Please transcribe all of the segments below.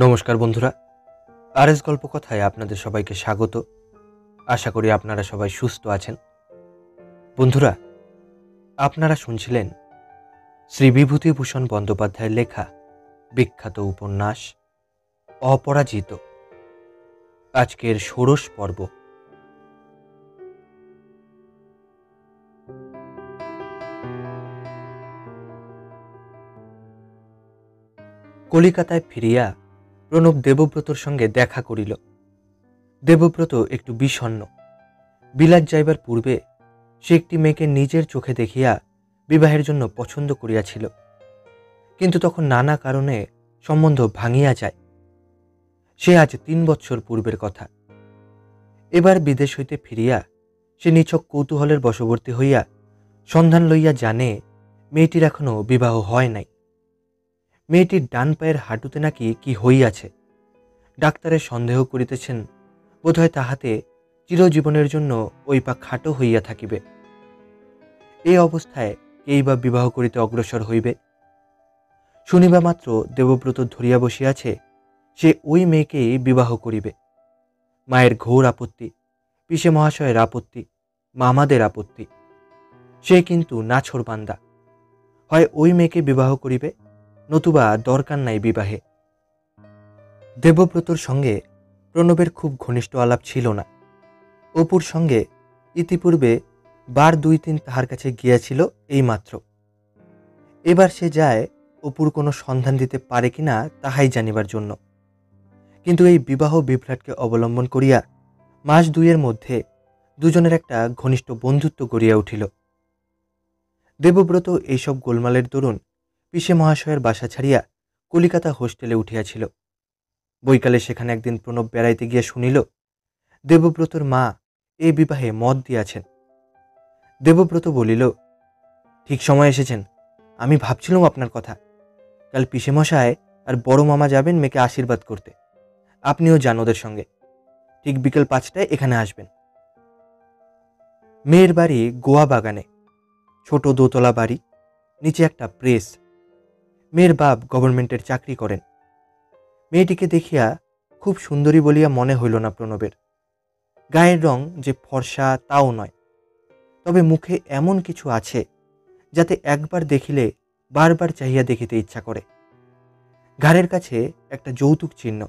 নমস্কার বন্ধুরা, আরএস গল্প কথায় আপনাদের সবাইকে স্বাগত। আশা করি আপনারা সবাই সুস্থ আছেন। বন্ধুরা, আপনারা শুনছিলেন শ্রী বিভূতিভূষণ বন্দ্যোপাধ্যায়ের লেখা বিখ্যাত উপন্যাস অপরাজিত, আজকের ষোড়শ পর্ব। কলিকাতায় ফিরিয়া প্রণব দেবব্রতর সঙ্গে দেখা করিল। দেবব্রত একটু বিষণ্ণ। বিলাত যাইবার পূর্বে সে একটি মেয়েকে নিজের চোখে দেখিয়া বিবাহের জন্য পছন্দ করিয়াছিল, কিন্তু তখন নানা কারণে সম্বন্ধ ভাঙিয়া যায়। সে আজ ৩ বৎসর পূর্বের কথা। এবার বিদেশ হইতে ফিরিয়া সে নিছক কৌতূহলের বশবর্তী হইয়া সন্ধান লইয়া জানে মেয়েটির এখনো বিবাহ হয় নাই। মেয়েটির ডান পায়ের হাঁটুতে নাকি কি হইয়াছে। ডাক্তারের সন্দেহ করিতেছেন বোধহয় তাহাতে চিরজীবনের জন্য ওই পা খাটো হইয়া থাকিবে। এই অবস্থায় কেই বা বিবাহ করিতে অগ্রসর হইবে? শুনিবা মাত্র দেবব্রত ধরিয়া বসিয়াছে সে ওই মেয়েকেই বিবাহ করিবে। মায়ের ঘোর আপত্তি, পিসে মহাশয়ের আপত্তি, মামাদের আপত্তি। সে কিন্তু নাছোড়বান্দা। হয় ওই মেয়েকে বিবাহ করিবে, নতুবা দরকার নাই বিবাহে। দেবব্রতর সঙ্গে প্রণবের খুব ঘনিষ্ঠ আলাপ ছিল না। অপুর সঙ্গে ইতিপূর্বে বার ২-৩ তাহার কাছে গিয়াছিল এইমাত্র। এবার সে যায় অপুর কোনো সন্ধান দিতে পারে কিনা তাহাই জানিবার জন্য। কিন্তু এই বিবাহ বিভ্রাটকে অবলম্বন করিয়া মাস ২-এর মধ্যে দুজনের একটা ঘনিষ্ঠ বন্ধুত্ব গড়িয়া উঠিল। দেবব্রত এইসব গোলমালের দরুন পিসে মহাশয়ের বাসা ছাড়িয়া কলিকাতা হোস্টেলে উঠিয়াছিল। বৈকালে সেখানে একদিন প্রণব বেড়াইতে গিয়া শুনিল দেবব্রতর মা এই বিবাহে মত দিয়াছেন। দেবব্রত বলিল, ঠিক সময় এসেছেন। আমি ভাবছিলাম আপনার কথা। কাল পিসেমশায় আর বড় মামা যাবেন মেয়েকে আশীর্বাদ করতে। আপনিও যান ওদের সঙ্গে। ঠিক বিকেল ৫টায় এখানে আসবেন। মেয়ের বাড়ি গোয়া বাগানে, ছোট দোতলা বাড়ি, নিচে একটা প্রেস। মেয়ের বাপ গভর্নমেন্টের চাকরি করেন। মেয়েটিকে দেখিয়া খুব সুন্দরী বলিয়া মনে হইল না প্রণবের। গায়ের রং যে ফর্সা তাও নয়, তবে মুখে এমন কিছু আছে যাতে একবার দেখিলে বারবার চাহিয়া দেখিতে ইচ্ছা করে। ঘাড়ের কাছে একটা যৌতুক চিহ্ন,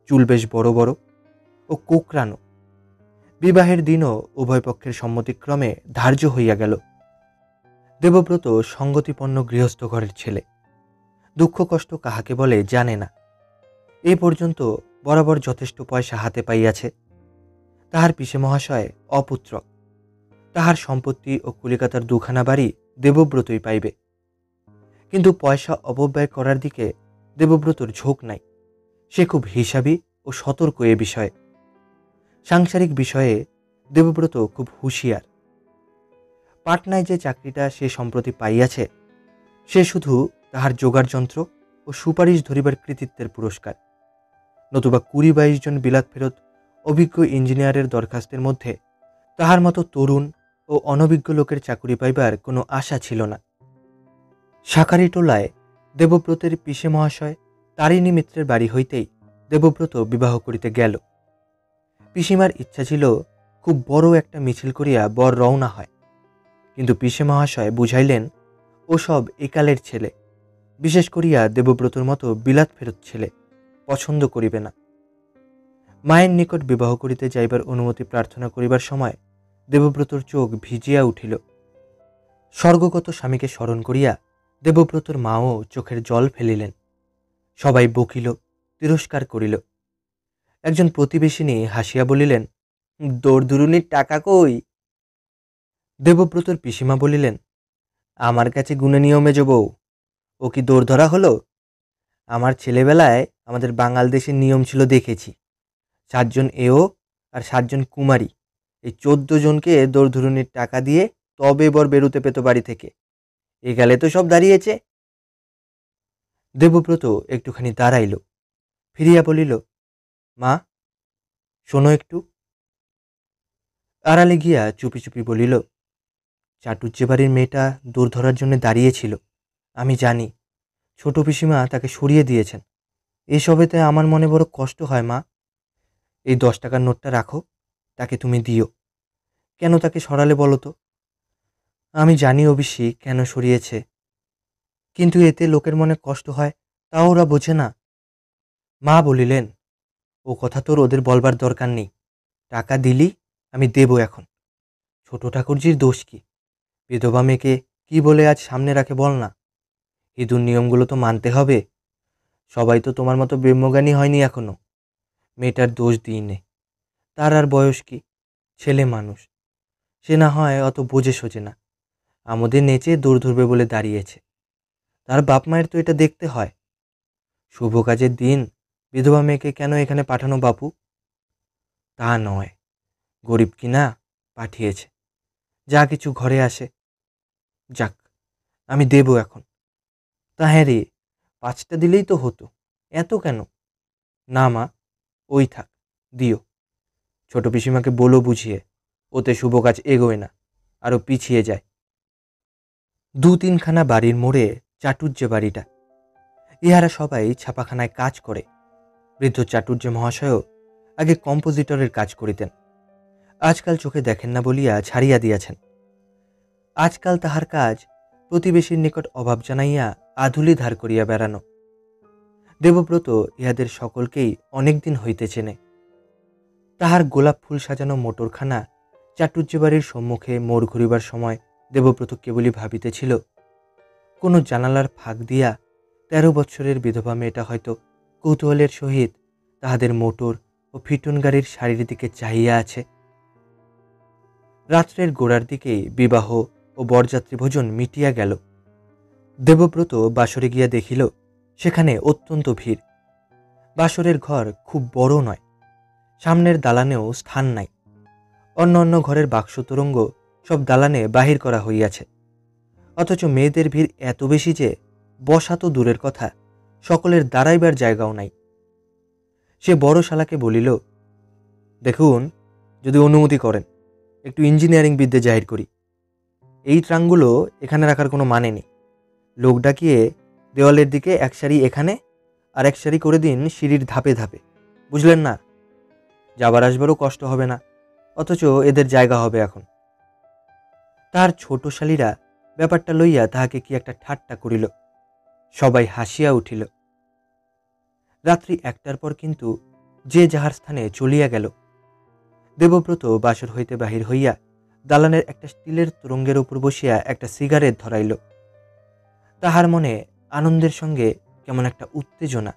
চুল বেশ বড় বড় ও কোকড়ানো। বিবাহের দিনও উভয় পক্ষের সম্মতিক্রমে ধার্য হইয়া গেল। দেবব্রত সঙ্গতিপন্ন গৃহস্থ ঘরের ছেলে। দুঃখ কষ্ট কাহাকে বলে জানে না। এ পর্যন্ত বরাবর যথেষ্ট পয়সা হাতে পাইয়াছে। তাহার পিসে মহাশয় অপুত্রক। তাহার সম্পত্তি ও কলিকাতার ২খানা বাড়ি দেবব্রতই পাইবে। কিন্তু পয়সা অপব্যয় করার দিকে দেবব্রতর ঝোঁক নাই। সে খুব হিসাবী ও সতর্ক এ বিষয়ে। সাংসারিক বিষয়ে দেবব্রত খুব হুঁশিয়ার। পাটনায় যে চাকরিটা সে সম্প্রতি পাইয়াছে সে শুধু তাহার জোগাড় যন্ত্র ও সুপারিশ ধরিবার কৃতিত্বের পুরস্কার। নতুবা ২০-২২ জন বিলাত ফেরত অভিজ্ঞ ইঞ্জিনিয়ারের দরখাস্তের মধ্যে তাহার মতো তরুণ ও অনভিজ্ঞ লোকের চাকুরি পাইবার কোনো আশা ছিল না। শাঁখারি টোলায় দেবব্রতের পিসে মহাশয় তারিণী মিত্রের বাড়ি হইতেই দেবব্রত বিবাহ করিতে গেল। পিসিমার ইচ্ছা ছিল খুব বড় একটা মিছিল করিয়া বর রওনা হয়, কিন্তু পিসে মহাশয় বুঝাইলেন ওসব একালের ছেলে, বিশেষ করিয়া দেবব্রতর মতো বিলাত ফেরত ছেলে পছন্দ করিবে না। মায়ের নিকট বিবাহ করিতে যাইবার অনুমতি প্রার্থনা করিবার সময় দেবব্রতর চোখ ভিজিয়া উঠিল। স্বর্গগত স্বামীকে স্মরণ করিয়া দেবব্রতর মাও চোখের জল ফেলিলেন। সবাই বকিল, তিরস্কার করিল। একজন প্রতিবেশিনী হাসিয়া বলিলেন, দৌড়দুরুনির টাকা কই? দেবব্রতর পিসিমা বলিলেন, আমার কাছে গুনে নিও মেজ বউ। ও কি দৌড় ধরা হলো? আমার ছেলেবেলায় আমাদের বাঙাল দেশের নিয়ম ছিল দেখেছি। ৭ জন এও আর ৭ জন কুমারী, এই ১৪ জনকে দৌড়ধুরুনির টাকা দিয়ে তবে বর বেরুতে পেত বাড়ি থেকে। এ গেলে তো সব দাঁড়িয়েছে। দেবব্রত একটুখানি দাঁড়াইল, ফিরিয়া বলিল, মা শোনো একটু। আড়ালে গিয়া চুপি চুপি বলিল, চাটুজ্জে বাড়ির মেয়েটা দৌড় ধরার জন্য দাঁড়িয়েছিল। আমি জানি, ছোট পিসিমা তাকে সরিয়ে দিয়েছেন। এসবেতে আমার মনে বড় কষ্ট হয় মা। এই 10 টাকার নোটটা রাখো, তাকে তুমি দিও। কেন তাকে সরালে বলো তো? আমি জানি অভিষেক কেন সরিয়েছে, কিন্তু এতে লোকের মনে কষ্ট হয়, তাও ওরা বোঝে না। মা বলিলেন, ও কথা তোর ওদের বলবার দরকার নেই। টাকা দিলি, আমি দেব এখন। ছোট ঠাকুরজির দোষ কি? বিধবা মেয়েকে কি বলে আজ সামনে রাখে বল না। হিঁদুর নিয়মগুলো তো মানতে হবে। সবাই তো তোমার মতো ব্রহ্মজ্ঞানী হয়নি এখনো। মেয়েটার দোষ দিই নে, তার আর বয়স কি? ছেলে মানুষ, সে না হয় অত বোঝে সোজে না। আমাদের নেচে দৌড় ধরবে বলে দাঁড়িয়েছে। তার বাপ মায়ের তো এটা দেখতে হয়। শুভ কাজের দিন বিধবা মেয়েকে কেন এখানে পাঠানো বাপু? তা নয়, গরিব কিনা পাঠিয়েছে, যা কিছু ঘরে আসে। যাক, আমি দেব এখন। তা হ্যাঁ রে, 5টা দিলেই তো হতো, এত কেন? না মা, ওই থাক, দিও। ছোট পিসিমাকে বলো বুঝিয়ে, ওতে শুভ কাজ এগোয় না, আরও পিছিয়ে যায়। 2-3খানা বাড়ির মোড়ে চাটুর্যে বাড়িটা। ইহারা সবাই ছাপাখানায় কাজ করে। বৃদ্ধ চাটুর্য মহাশয়ও আগে কম্পোজিটরের কাজ করিতেন, আজকাল চোখে দেখেন না বলিয়া ছাড়িয়া দিয়াছেন। আজকাল তাহার কাজ প্রতিবেশীর নিকট অভাব জানাইয়া আধুলি ধার করিয়া বেড়ানো। দেবব্রত ইহাদের সকলকেই অনেক দিন হইতে চেনে। তাহার গোলাপ ফুল সাজানো মোটরখানা চাটুর্য বাড়ির সম্মুখে মোড় ঘুরিবার সময় দেবব্রত কেবলই ভাবিতেছিল, কোনো জানালার ফাঁক দিয়া 13 বৎসরের বিধবা মেয়েটা হয়তো কৌতূহলের সহিত তাহাদের মোটর ও ফিটুন গাড়ির সারির দিকে চাহিয়া আছে। রাত্রের গোড়ার দিকেই বিবাহ ও বরযাত্রী ভোজন মিটিয়া গেল। দেবব্রত বাসরে গিয়া দেখিল, সেখানে অত্যন্ত ভিড়। বাসরের ঘর খুব বড় নয়, সামনের দালানেও স্থান নাই। অন্য অন্য ঘরের বাক্স তোরঙ্গ সব দালানে বাহির করা হইয়াছে। অথচ মেয়েদের ভিড় এত বেশি যে বসা তো দূরের কথা, সকলের দাঁড়াইবার জায়গাও নাই। সে বড় শালাকে বলিল, দেখুন, যদি অনুমতি করেন, একটু ইঞ্জিনিয়ারিং বিদ্যে জাহির করি। এই ট্রাঙ্কগুলো এখানে রাখার কোনো মানে নেই। লোক ডাকিয়ে দেওয়ালের দিকে এক সারি এখানে আর এক সারি করে দিন সিঁড়ির ধাপে ধাপে, বুঝলেন না? যাবার আসবারও কষ্ট হবে না, অথচ এদের জায়গা হবে এখন। তার ছোট শালীরা ব্যাপারটা লইয়া তাহাকে কি একটা ঠাট্টা করিল। সবাই হাসিয়া উঠিল। রাত্রি 1টার পর কিন্তু যে যাহার স্থানে চলিয়া গেল। দেবব্রত বাসর হইতে বাহির হইয়া দালানের একটা স্টিলের তোরঙ্গের উপর বসিয়া একটা সিগারেট ধরাইল। তাহার মনে আনন্দের সঙ্গে কেমন একটা উত্তেজনা,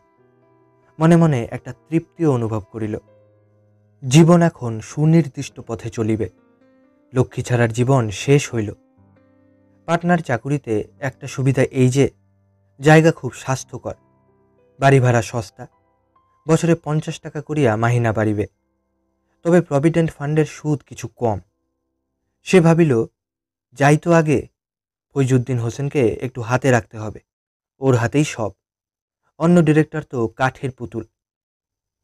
মনে মনে একটা তৃপ্তিও অনুভব করিল। জীবন এখন সুনির্দিষ্ট পথে চলিবে। লক্ষ্মী ছাড়ার জীবন শেষ হইল। পাটনার চাকুরিতে একটা সুবিধা এই যে জায়গা খুব স্বাস্থ্যকর, বাড়ি ভাড়া সস্তা, বছরে 50 টাকা করিয়া মাহিনা বাড়িবে। তবে প্রভিডেন্ট ফান্ডের সুদ কিছু কম। সে ভাবিল, যাই তো আগে ফৈজুদ্দিন হোসেনকে একটু হাতে রাখতে হবে, ওর হাতেই সব। অন্য ডিরেক্টর তো কাঠের পুতুল।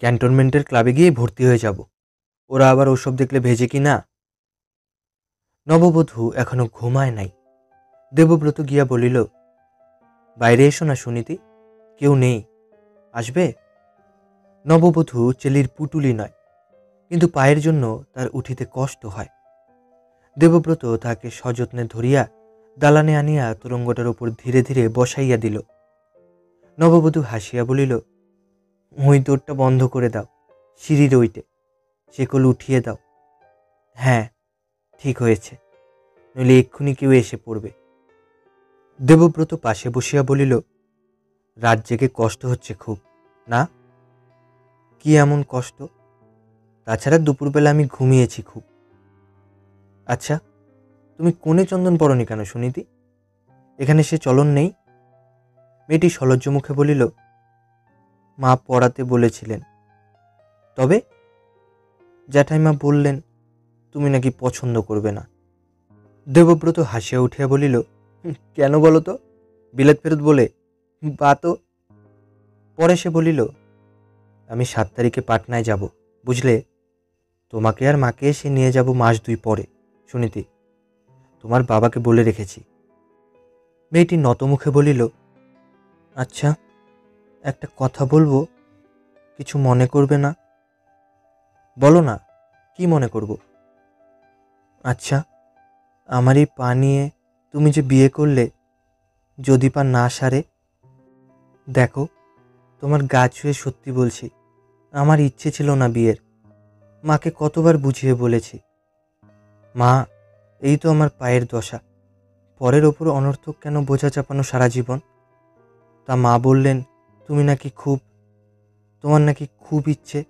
ক্যান্টনমেন্টের ক্লাবে গিয়ে ভর্তি হয়ে যাব, ওরা আবার ওসব দেখলে ভেজে কি না। নববধূ এখনো ঘুমায় নাই। দেবব্রত গিয়া বলিল, বাইরে এসো না সুনীতি, কেউ নেই, আসবে? নববধূ চেলির পুটুলি নয়, কিন্তু পায়ের জন্য তার উঠিতে কষ্ট হয়। দেবব্রত তাহাকে সযত্নে ধরিয়া দালানে আনিয়া তোরঙ্গটার উপর ধীরে ধীরে বসাইয়া দিল। নববধূ হাসিয়া বলিল, ওই দৌড়টা বন্ধ করে দাও, সিঁড়ির ওইটে, শেকল উঠিয়ে দাও। হ্যাঁ, ঠিক হয়েছে, নইলে এক্ষুনি কেউ এসে পড়বে। দেবব্রত পাশে বসিয়া বলিল, রাত জেগে কষ্ট হচ্ছে খুব, না? কি এমন কষ্ট? তাছাড়া দুপুরবেলা আমি ঘুমিয়েছি খুব। আচ্ছা, তুমি কোণে চন্দন পরনি কেন সুনীতি? এখানে সে চলন নেই? মেয়েটি সলজ্জ মুখে বলিল, মা পড়াতে বলেছিলেন। তবে জ্যাঠাইমা বললেন তুমি নাকি পছন্দ করবে না। দেবব্রত হাসিয়া উঠিয়া বলিল, কেন বলো তো? বিলেত ফেরত বলে? বা তো। পরে সে বলিল, আমি 7 তারিখে পাটনায় যাব, বুঝলে? তোমাকে আর মাকে এসে নিয়ে যাব মাস 2 পরে, সুনীতি। তোমার বাবাকে বলে রেখেছি। মেয়েটি নতমুখে বলিল, আচ্ছা, একটা কথা বলবো? কিছু মনে করবে না? বলো না, কি মনে করব? আচ্ছা, আমার এই পা নিয়ে তুমি যে বিয়ে করলে, যদি পা না সারে? দেখো, তোমার গা ছুঁয়ে সত্যি বলছি, আমার ইচ্ছে ছিল না বিয়ের। মাকে কতবার বুঝিয়ে বলেছি, মা, এই তো আমার পায়ের দশা, পরের ওপর অনর্থক কেন বোঝা চাপানো সারা জীবন? তা মা বললেন, তুমি নাকি তোমার নাকি খুব ইচ্ছে।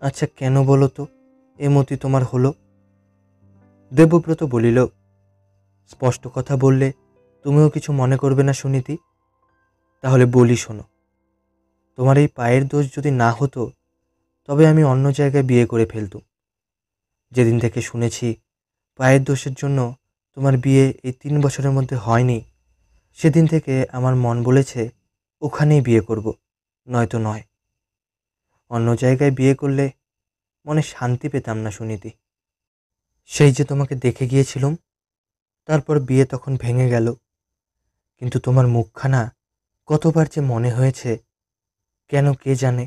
আচ্ছা, কেন বলো তো এ মতি তোমার হলো? দেবব্রত বলিল, স্পষ্ট কথা বললে তুমিও কিছু মনে করবে না সুনীতি। তাহলে বলি শোনো, তোমার এই পায়ের দোষ যদি না হতো, তবে আমি অন্য জায়গায় বিয়ে করে ফেলতুম। যেদিন থেকে শুনেছি পায়ের দোষের জন্য তোমার বিয়ে এই 3 বছরের মধ্যে হয়নি, সেদিন থেকে আমার মন বলেছে ওখানেই বিয়ে করব, নয়তো নয়। অন্য জায়গায় বিয়ে করলে মনে শান্তি পেতাম না সুনীতি। সেই যে তোমাকে দেখে গিয়েছিলাম, তারপর বিয়ে তখন ভেঙে গেল, কিন্তু তোমার মুখখানা কতবার যে মনে হয়েছে, কেন কে জানে।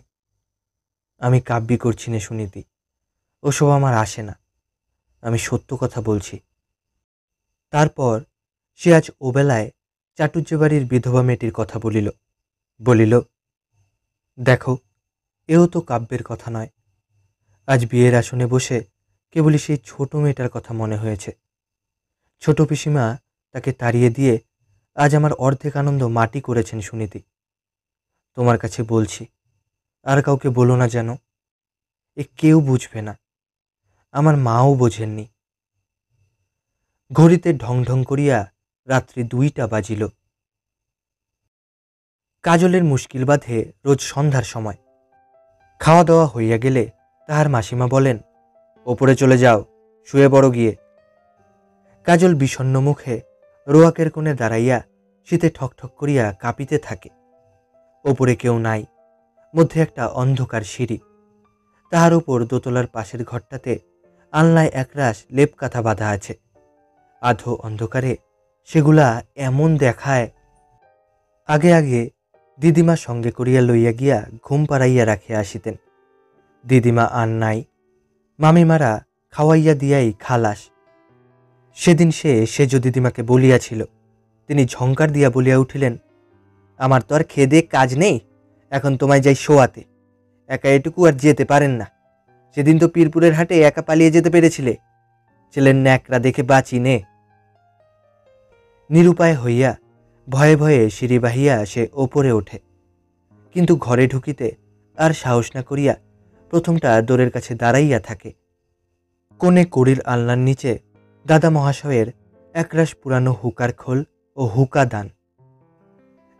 আমি কাব্যি করছি না সুনীতি, ওসব আমার আসে না, আমি সত্য কথা বলছি। তারপর সে আজ ওবেলায় চাটুজ্য বাড়ির বিধবা মেয়েটির কথা বলিল, দেখো, এও তো কাব্যের কথা নয়। আজ বিয়ের আসনে বসে কেবলই সেই ছোট মেয়েটার কথা মনে হয়েছে। ছোট পিসিমা তাকে তাড়িয়ে দিয়ে আজ আমার অর্ধেক আনন্দ মাটি করেছেন সুনীতি। তোমার কাছে বলছি, আর কাউকে বলো না যেন, এ কেউ বুঝবে না, আমার মাও বোঝেননি। ঘড়িতে ঢং ঢং করিয়া রাত্রি 2টা বাজিল। কাজলের মুশকিল বাধে রোজ সন্ধ্যার সময়। খাওয়া দাওয়া হইয়া গেলে তাহার মাসিমা বলেন, ওপরে চলে যাও, শুয়ে পড়ো গিয়ে। কাজল বিষণ্ণ মুখে রোয়াকের কোণে দাঁড়াইয়া শীতে ঠকঠক করিয়া কাঁপিতে থাকে। ওপরে কেউ নাই, মধ্যে একটা অন্ধকার সিঁড়ি, তাহার উপর দোতলার পাশের ঘরটাতে আলনায় একরাশ লেপ কাঁথা বাঁধা আছে। আধো অন্ধকারে সেগুলা এমন দেখায়, আগে আগে দিদিমা সঙ্গে করিয়া লইয়া গিয়া ঘুম পাড়াইয়া রাখিয়া আসিতেন। দিদিমা আর নাই, মামিমারা খাওয়াইয়া দিয়াই খালাস। সেদিন সে সেজ দিদিমাকে বলিয়াছিল, তিনি ঝংকার দিয়া বলিয়া উঠিলেন, আমার তো আর খেদে কাজ নেই, এখন তোমায় যাই শোয়াতে, একা এটুকু আর যেতে পারেন না। সেদিন তো পীরপুরের হাটে একা পালিয়ে যেতে পেরেছিলে, ছেলের ন্যাকড়া দেখে বাঁচি নে। নিরুপায় হইয়া ভয়ে ভয়ে সিঁড়ি বাহিয়া সে ওপরে ওঠে, কিন্তু ঘরে ঢুকিতে আর সাহস না করিয়া প্রথমটা দোরের কাছে দাঁড়াইয়া থাকে। কোণে কড়ির আলনার নিচে দাদা মহাশয়ের একরাশ পুরানো হুকার খোল ও হুকা দান।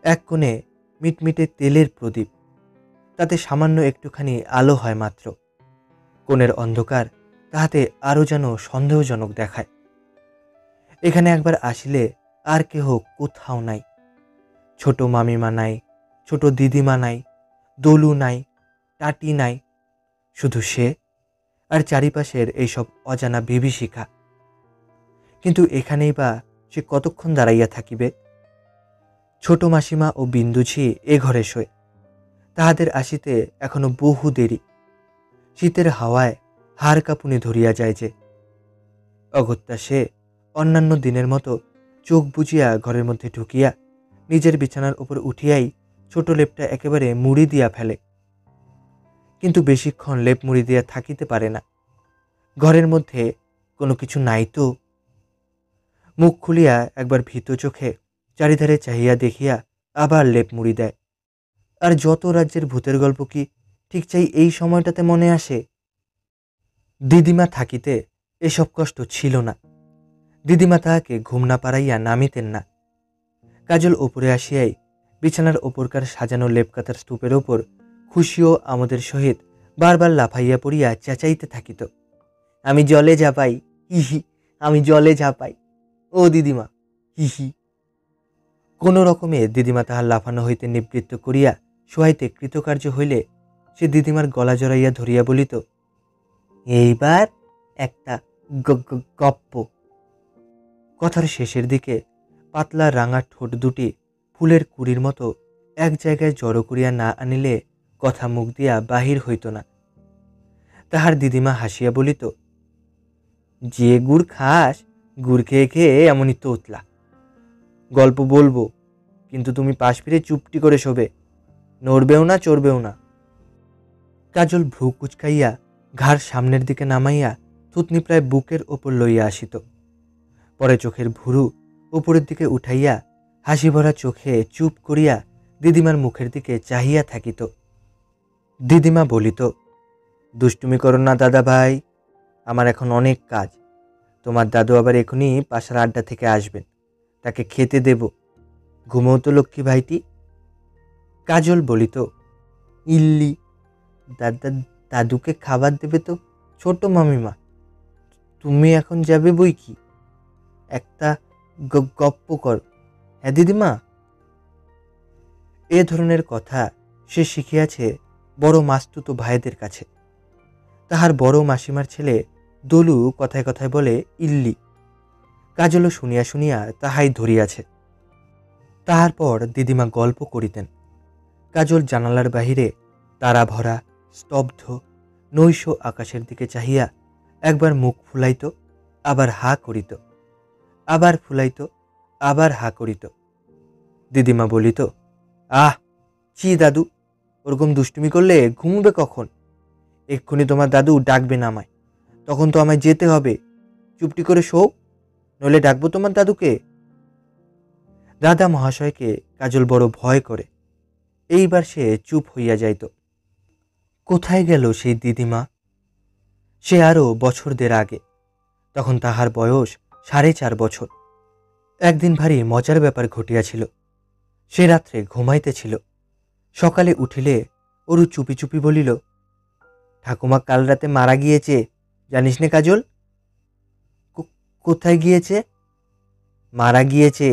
এক কোণে মিটমিটে তেলের প্রদীপ, তাতে সামান্য একটুখানি আলো হয় মাত্র। কোণের অন্ধকার তাহাতে আরও যেন সন্দেহজনক দেখায়। এখানে একবার আসিলে আর কেহ কোথাও নাই। ছোট মামিমা নাই, ছোট দিদিমা নাই, দলু নাই, টাটি নাই, শুধু সে আর চারিপাশের এইসব অজানা বিভীষিকা। কিন্তু এখানেই বা সে কতক্ষণ দাঁড়াইয়া থাকিবে? ছোট মাসিমা ও বিন্দুঝি এ ঘরে শোয়, তাহাদের আসিতে এখনো বহু দেরি। শীতের হাওয়ায় হাড় কাঁপুনি ধরিয়া যায় যে। অগত্যা সে অন্যান্য দিনের মতো চোখ বুজিয়া ঘরের মধ্যে ঢুকিয়া নিজের বিছানার উপর উঠিয়াই ছোট লেপটা একেবারে মুড়ি দিয়া ফেলে। কিন্তু বেশিক্ষণ লেপ মুড়ি দিয়া থাকিতে পারে না। ঘরের মধ্যে কোনো কিছু নাই তো। মুখ খুলিয়া একবার ভীত চোখে চারিধারে চাহিয়া দেখিয়া আবার লেপ মুড়ি দেয়। আর যত রাজ্যের ভূতের গল্প কি ঠিক চাই এই সময়টাতে মনে আসে। দিদিমা থাকিতে এসব কষ্ট ছিল না। দিদিমা তাহাকে ঘুম না পাড়াইয়া নামিতেন না। কাজল ওপরে আসিয়াই বিছানার ওপরকার সাজানো লেপকাতার স্তূপের ওপর খুশিও আমাদের সহিত বারবার লাফাইয়া পড়িয়া চেঁচাইতে থাকিত, আমি জলে ঝাঁপাই, হিহি, আমি জলে ঝাঁপাই, ও দিদিমা, হিহি। কোনো রকমে দিদিমা তাহার লাফানো হইতে নিবৃত্ত করিয়া শোয়াইতে কৃতকার্য হইলে সে দিদিমার গলা জড়াইয়া ধরিয়া বলিত, এইবার একটা গপ্প। কথার শেষের দিকে পাতলা রাঙা ঠোঁট দুটি ফুলের কুড়ির মতো এক জায়গায় জড়ো করিয়া না আনিলে কথা মুখ দিয়া বাহির হইত না। তাহার দিদিমা হাসিয়া বলিত, যে গুড় খাস, গুড় খেয়ে খেয়ে এমনই তোতলা। গল্প বলবো, কিন্তু তুমি পাশ ফিরে চুপটি করে শোবে, নড়বেও না, চড়বেও না। কাজল ভ্রু কুচকাইয়া ঘাড় সামনের দিকে নামাইয়া থুতনি প্রায় বুকের ওপর লইয়া আসিত। পরে চোখের ভুরু উপরের দিকে উঠাইয়া হাসি ভরা চোখে চুপ করিয়া দিদিমার মুখের দিকে চাহিয়া থাকিত। দিদিমা বলিত, দুষ্টুমি করো না দাদা ভাই, আমার এখন অনেক কাজ। তোমার দাদু আবার এখনই পাশার আড্ডা থেকে আসবেন, তাকে খেতে দেব। ঘুমোও তো লক্ষ্মী ভাইটি। কাজল বলিত, ইল্লি, দাদা দাদুকে খাবার দেবে তো ছোট মামিমা, তুমি এখন যাবে বই কি? একটা গপ্প কর, হ্যাঁ দিদিমা। এ ধরনের কথা সে শিখিয়াছে বড় মাস্তুতো ভাইদের কাছে। তাহার বড় মাসিমার ছেলে দলু কথায় কথায় বলে ইল্লি। কাজলও শুনিয়া শুনিয়া তাহাই ধরিয়াছে। তাহার পর দিদিমা গল্প করিতেন। কাজল জানালার বাহিরে তারা ভরা স্তব্ধ নৈশ আকাশের দিকে চাহিয়া একবার মুখ ফুলাইত, আবার হা করিত, আবার ফুলাইত, আবার হা করিত। দিদিমা বলিত, আহ ছি দাদু, ওরকম দুষ্টুমি করলে ঘুমবে কখন? এক্ষুনি তোমার দাদু ডাকবে না আমায়, তখন তো আমায় যেতে হবে। চুপটি করে শো, নইলে ডাকবো তোমার দাদুকে। দাদা মহাশয়কে কাজল বড় ভয় করে। এইবার সে চুপ হইয়া যাইত। কোথায় গেল সেই দিদিমা? সে আরও বছর দেড় আগে, তখন তাহার বয়স 4.5 বছর। একদিন ভারী মজার ব্যাপার ঘটিয়াছিল। সে রাত্রে ঘুমাইতেছিল। সকালে উঠিলে অরু চুপি চুপি বলিল, ঠাকুমা কাল রাতে মারা গিয়েছে, জানিস নে কাজল? কোথায় গিয়েছে? মারা গিয়েছে,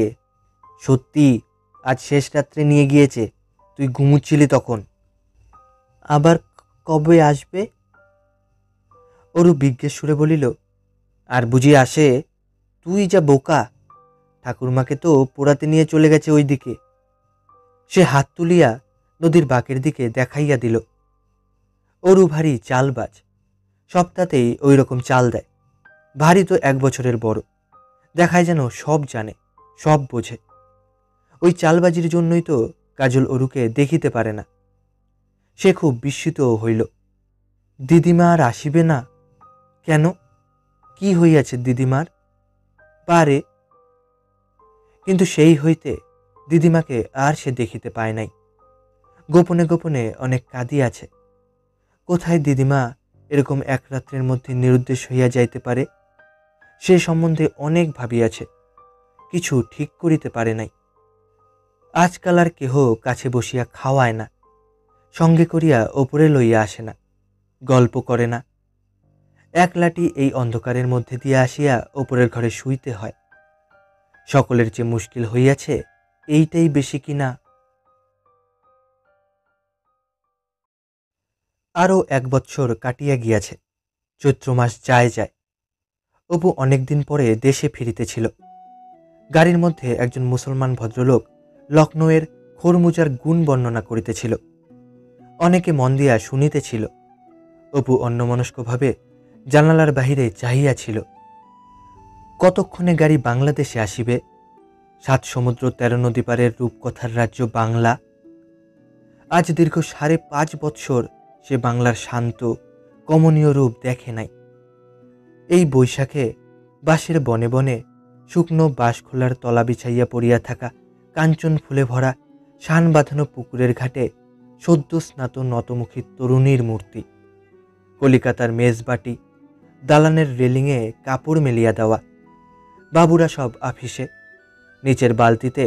সত্যি, আজ শেষ রাত্রে নিয়ে গিয়েছে, তুই ঘুমুচ্ছিলি তখন। আবার কবে আসবে? অরু বিজ্ঞের সুরে বলিল, আর বুঝি আসে? তুই যা বোকা, ঠাকুরমাকে তো পোড়াতে নিয়ে চলে গেছে ওই দিকে। সে হাত তুলিয়া নদীর বাঁকের দিকে দেখাইয়া দিল। অরু ভারী চালবাজ, সপ্তাহতেই ওই রকম চাল দেয়। ভারী তো 1 বছরের বড়, দেখায় যেন সব জানে, সব বোঝে। ওই চালবাজির জন্যই তো কাজল অরুকে দেখিতে পারে না। সে খুব বিস্মিত হইল। দিদিমা আর আসিবে না কেন? কি হইয়াছে দিদিমার? পারে, কিন্তু সেই হইতে দিদিমাকে আর সে দেখিতে পায় নাই। গোপনে গোপনে অনেক কাঁদিয়াছে। কোথায় দিদিমা এরকম এক রাত্রের মধ্যে নিরুদ্দেশ হইয়া যাইতে পারে? সে সম্বন্ধে অনেক ভাবিয়াছে, কিছু ঠিক করিতে পারে নাই। আজকাল আর কেহ কাছে বসিয়া খাওয়ায় না, সঙ্গে করিয়া ওপরে লইয়া আসে না, গল্প করে না। একলাটি এই অন্ধকারের মধ্যে দিয়ে আসিয়া ওপরের ঘরে শুইতে হয়। সকলের যে মুশকিল হইয়াছে এইটাই বেশি কিনা। আরও 1 বৎসর কাটিয়া গিয়াছে। চৈত্র মাস যায় যায়। অপু অনেকদিন পরে দেশে ফিরিতেছিল। গাড়ির মধ্যে একজন মুসলমান ভদ্রলোক লখনৌয়ের খোরমুজার গুণ বর্ণনা করিতেছিল। অনেকে মন দিয়া শুনিতেছিল। অপু অন্যমনস্কভাবে জানালার বাহিরে চাহিয়াছিল। কতক্ষণে গাড়ি বাংলাদেশে আসিবে? 7 সমুদ্র 13 নদী পারের রূপকথার রাজ্য বাংলা। আজ দীর্ঘ 5.5 বৎসর সে বাংলার শান্ত কমনীয় রূপ দেখে নাই। এই বৈশাখে বাঁশের বনে বনে শুকনো বাঁশখোলার তলা বিছাইয়া পড়িয়া থাকা কাঞ্চন ফুলে ভরা শান বাঁধানো পুকুরের ঘাটে সদ্য স্নাত নতমুখী তরুণীর মূর্তি। কলিকাতার মেজবাটি, দালানের রেলিংয়ে কাপড় মেলিয়া দেওয়া, বাবুরা সব আফিসে। নিচের বালতিতে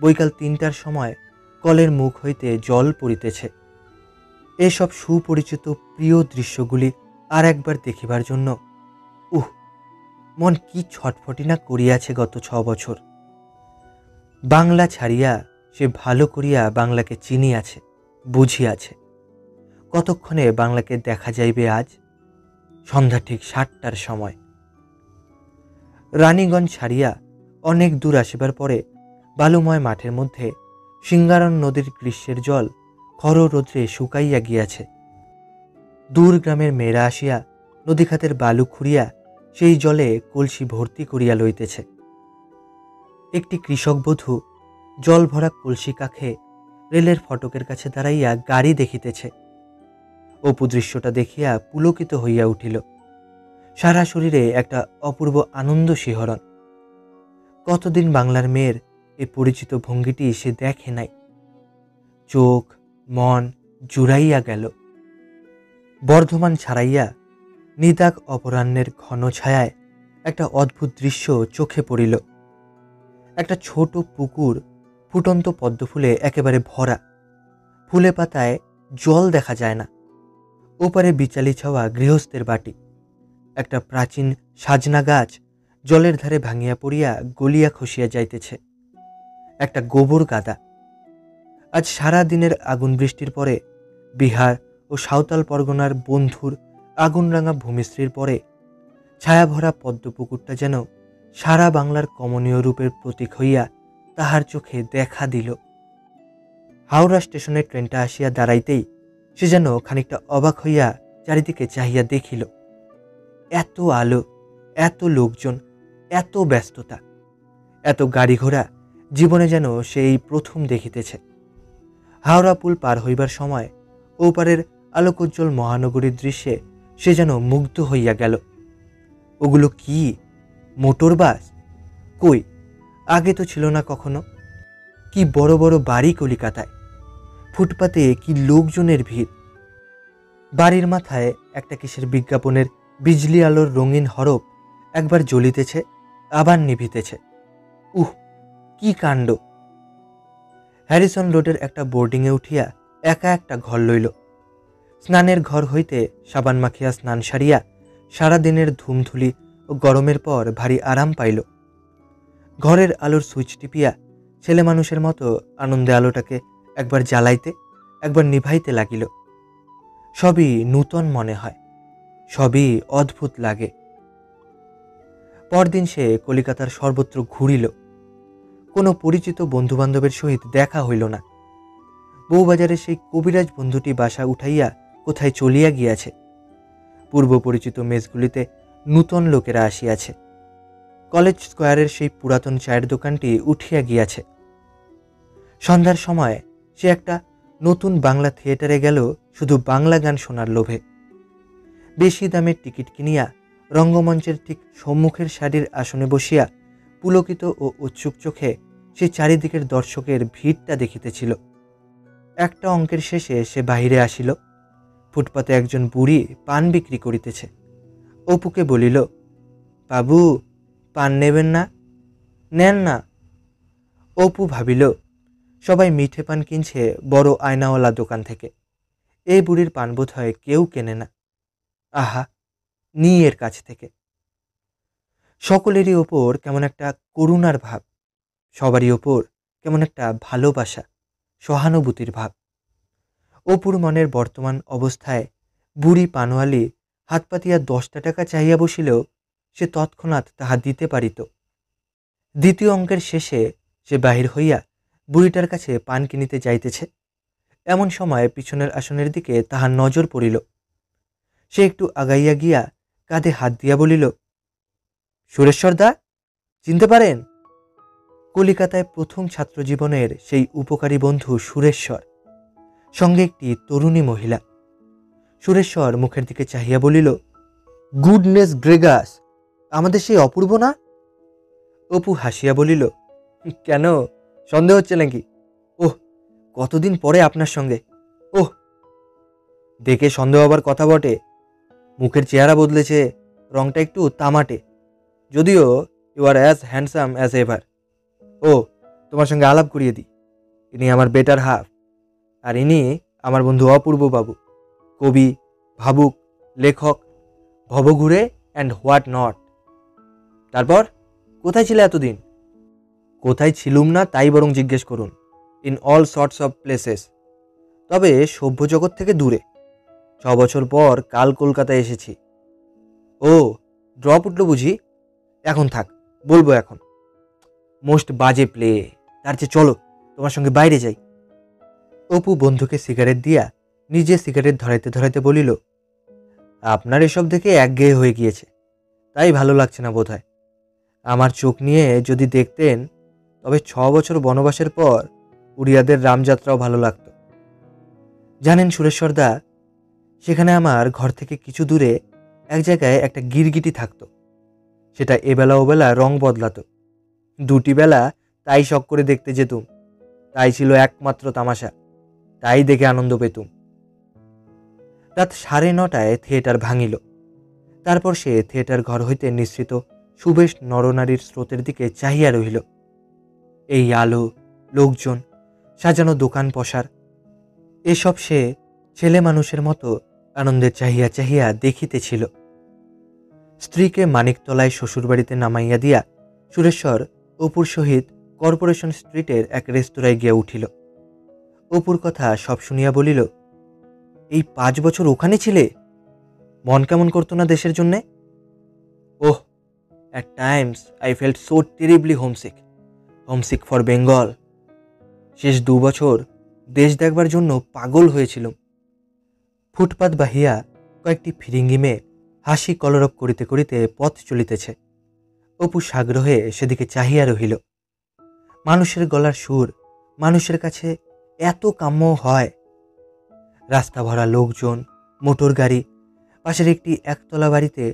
বৈকাল 3টার সময় কলের মুখ হইতে জল পড়িতেছে। এসব সুপরিচিত প্রিয় দৃশ্যগুলি আর একবার দেখিবার জন্য মন কি ছটফটি না করিয়াছে গত 6 বছর। বাংলা ছাড়িয়া সে ভালো করিয়া বাংলাকে চিনিয়াছে, বুঝিয়াছে। কতক্ষণে বাংলাকে দেখা যাইবে আজ? সন্ধ্যা ঠিক 7টার সময়। রানীগঞ্জ ছাড়িয়া অনেক দূর আসিবার পরে বালুময় মাঠের মধ্যে সিঙ্গারন নদীর গ্রীষ্মের জল খর রৌদ্রে শুকাইয়া গিয়াছে। দূর গ্রামের মেয়েরা আসিয়া নদীখাতের বালু খুঁড়িয়া সেই জলে কলসি ভর্তি করিয়া লইতেছে। একটি কৃষক বধূ জল ভরা কলসি কাখে রেলের ফটকের কাছে দাঁড়াইয়া গাড়ি দেখিতেছে। অপু দৃশ্যটা দেখিয়া পুলকিত হইয়া উঠিল। সারা শরীরে একটা অপূর্ব আনন্দ শিহরণ। কতদিন বাংলার মেয়ের এই পরিচিত ভঙ্গিটি সে দেখে নাই। চোখ মন জুড়াইয়া গেল। বর্ধমান ছাড়াইয়া নিদাগ অপরাহ্নের ঘন ছায়ায় একটা অদ্ভুত দৃশ্য চোখে পড়িল। একটা ছোট পুকুর ফুটন্ত পদ্মফুলে একেবারে ভরা, ফুলে পাতায় জল দেখা যায় না। ওপারে বিচালি ছাওয়া গৃহস্থের বাটি, একটা প্রাচীন সাজনা গাছ জলের ধারে ভাঙিয়া পড়িয়া গলিয়া খসিয়া যাইতেছে, একটা গোবর গাদা। আজ সারা দিনের আগুন বৃষ্টির পরে, বিহার ও সাঁওতাল পরগনার বন্ধুর আগুনরাঙা ভূমিশ্রীর পরে ছায়াভরা পদ্মপুকুরটা যেন সারা বাংলার কমনীয় রূপের প্রতীক হইয়া তাহার চোখে দেখা দিল। হাওড়া স্টেশনে ট্রেনটা আসিয়া দাঁড়াইতেই সে যেন খানিকটা অবাক হইয়া চারিদিকে চাহিয়া দেখিল। এত আলো, এত লোকজন, এত ব্যস্ততা, এত গাড়ি ঘোড়া জীবনে যেন সেই প্রথম দেখিতেছে। হাওড়া পুল পার হইবার সময় ওপারের আলোকোজ্জ্বল মহানগরীর দৃশ্যে সে যেন মুগ্ধ হইয়া গেল। ওগুলো কি মোটর বাস? কই, আগে তো ছিল না কখনো। কি বড় বড় বাড়ি কলিকাতায়, ফুটপাতে কি লোকজনের ভিড়। বাড়ির মাথায় একটা কিসের বিজ্ঞাপনের বিজলি আলোর রঙিন হরফ একবার জ্বলিতেছে, আবার নিভিতেছে। উহ, কি কাণ্ড! হ্যারিসন রোডের একটা বোর্ডিংয়ে উঠিয়া একা একটা ঘর লইল। স্নানের ঘর হইতে সাবান মাখিয়া স্নান সারিয়া সারাদিনের ধুমধুলি ও গরমের পর ভারী আরাম পাইল। ঘরের আলোর সুইচ টিপিয়া ছেলে মানুষের মতো আনন্দে আলোটাকে একবার জ্বালাইতে একবার নিভাইতে লাগিল। সবই নূতন মনে হয়, সবই অদ্ভুত লাগে। পরদিন সে কলিকাতার সর্বত্র ঘুরিল। কোনো পরিচিত বন্ধুবান্ধবের সহিত দেখা হইল না। বউবাজারে সেই কবিরাজ বন্ধুটি বাসা উঠাইয়া কোথায় চলিয়া গিয়াছে। পূর্ব পরিচিত মেজগুলিতে নূতন লোকেরা আসিয়াছে। কলেজ স্কোয়ারের সেই পুরাতন চায়ের দোকানটি উঠিয়া গিয়াছে। সন্ধ্যার সময় সে একটা নতুন বাংলা থিয়েটারে গেল শুধু বাংলা গান শোনার লোভে। বেশি দামের টিকিট কিনিয়া রঙ্গমঞ্চের ঠিক সম্মুখের সারির আসনে বসিয়া পুলকিত ও উৎসুক চোখে সে চারিদিকের দর্শকের ভিড়টা দেখিতেছিল। একটা অঙ্কের শেষে সে বাহিরে আসিল। ফুটপাতে একজন বুড়ি পান বিক্রি করিতেছে। অপুকে বলিল, বাবু, পান নেবেন না? নেন না। অপু ভাবিল, সবাই মিঠে পান কিনছে বড় আয়নাওয়ালা দোকান থেকে, এই বুড়ির পান বোধ হয় কেউ কেনে না। আহা, নি এর কাছ থেকে। সকলেরই ওপর কেমন একটা করুণার ভাব, সবারই ওপর কেমন একটা ভালোবাসা, সহানুভূতির ভাব। অপুর মনের বর্তমান অবস্থায় বুড়ি পানওয়ালি হাত পাতিয়া 10টা টাকা চাহিয়া বসিলেও সে তৎক্ষণাৎ তাহা দিতে পারিত। দ্বিতীয় অঙ্কের শেষে সে বাহির হইয়া বুড়িটার কাছে পান কিনিতে যাইতেছে। এমন সময় পিছনের আসনের দিকে তাহার নজর পড়িল। সে একটু আগাইয়া গিয়া কাঁধে হাত দিয়া বলিল, সুরেশ্বর দা, চিনতে পারেন? কলিকাতায় প্রথম ছাত্র জীবনের সেই উপকারী বন্ধু সুরেশ্বর, সঙ্গে একটি তরুণী মহিলা। সুরেশ্বর মুখের দিকে চাহিয়া বলিল, গুডনেস গ্রেগাস, আমাদের সেই অপূর্ব না? অপু হাসিয়া বলিল, কেন, সন্দেহ হচ্ছে নাকি? ওহ, কতদিন পরে আপনার সঙ্গে। ওহ, দেখে সন্দেহ হবার কথা বটে। মুখের চেহারা বদলেছে, রংটা একটু তামাটে, যদিও you are as handsome as ever. ও, তোমার সঙ্গে আলাপ করিয়ে দিই, ইনি আমার বেটার হাফ, আর ইনি আমার বন্ধু অপূর্ব বাবু, কবি, ভাবুক, লেখক, ভবঘুরে অ্যান্ড হোয়াট নট। তারপর কোথায় ছিলে এতদিন? কোথায় ছিলুম না তাই বরং জিজ্ঞেস করুন। In all sorts of places, তবে সভ্য জগৎ থেকে দূরে। 6 বছর পর কাল কলকাতায় এসেছি। ও, ড্রপ উঠল বুঝি? এখন থাক, বলবো এখন। মোস্ট বাজে প্লে, তার চেয়ে চলো তোমার সঙ্গে বাইরে যাই। অপু বন্ধুকে সিগারেট দিয়া নিজে সিগারেট ধরাইতে ধরাইতে বলিল, আপনার এসব দেখে একঘেয়ে হয়ে গিয়েছে, তাই ভালো লাগছে না বোধহয়। আমার চোখ নিয়ে যদি দেখতেন তবে 6 বছর বনবাসের পর উড়িয়াদের রামযাত্রাও ভালো লাগতো। জানেন সুরেশ্বরদা, সেখানে আমার ঘর থেকে কিছু দূরে এক জায়গায় একটা গিরগিটি থাকতো। সেটা এবেলা ওবেলা রং বদলাতো। 2টি বেলা তাই শখ করে দেখতে যেতুম। তাই ছিল একমাত্র তামাশা, তাই দেখে আনন্দ পেতুম। রাত 9:30টায় থিয়েটার ভাঙিল। তারপর সে থিয়েটার ঘর হইতে নিঃসৃত সুবেশ নরনারীর স্রোতের দিকে চাহিয়া রহিল। এই আলো, লোকজন, সাজানো দোকান পসার, এসব সে ছেলে মানুষের মতো আনন্দে চাহিয়া চাহিয়া দেখিতেছিল। স্ত্রীকে মানিকতলায় শ্বশুরবাড়িতে নামাইয়া দিয়া সুরেশ্বর অপুর সহিত কর্পোরেশন স্ট্রিটের এক রেস্তোরাঁয় গিয়া উঠিল। অপুর কথা সব শুনিয়া বলিল, এই 5 বছর ওখানে ছিলে? মন কেমন করতো না দেশের জন্যে? Oh, at times I felt so terribly homesick for Bengal. শেষ 2 বছর দেশ দেখবার জন্য পাগল হয়েছিলাম। ফুটপাত বাহিয়া কয়েকটি ফিরিঙ্গি মেয়ে হাসি কলরব করিতে করিতে পথ চলিতেছে। অপু সাগ্রহে সেদিকে চাহিয়া রহিল। মানুষের গলার সুর মানুষের কাছে এত কাম্য হয়। রাস্তা ভরা লোকজন, মোটর গাড়ি, পাশের একটি একতলা বাড়িতে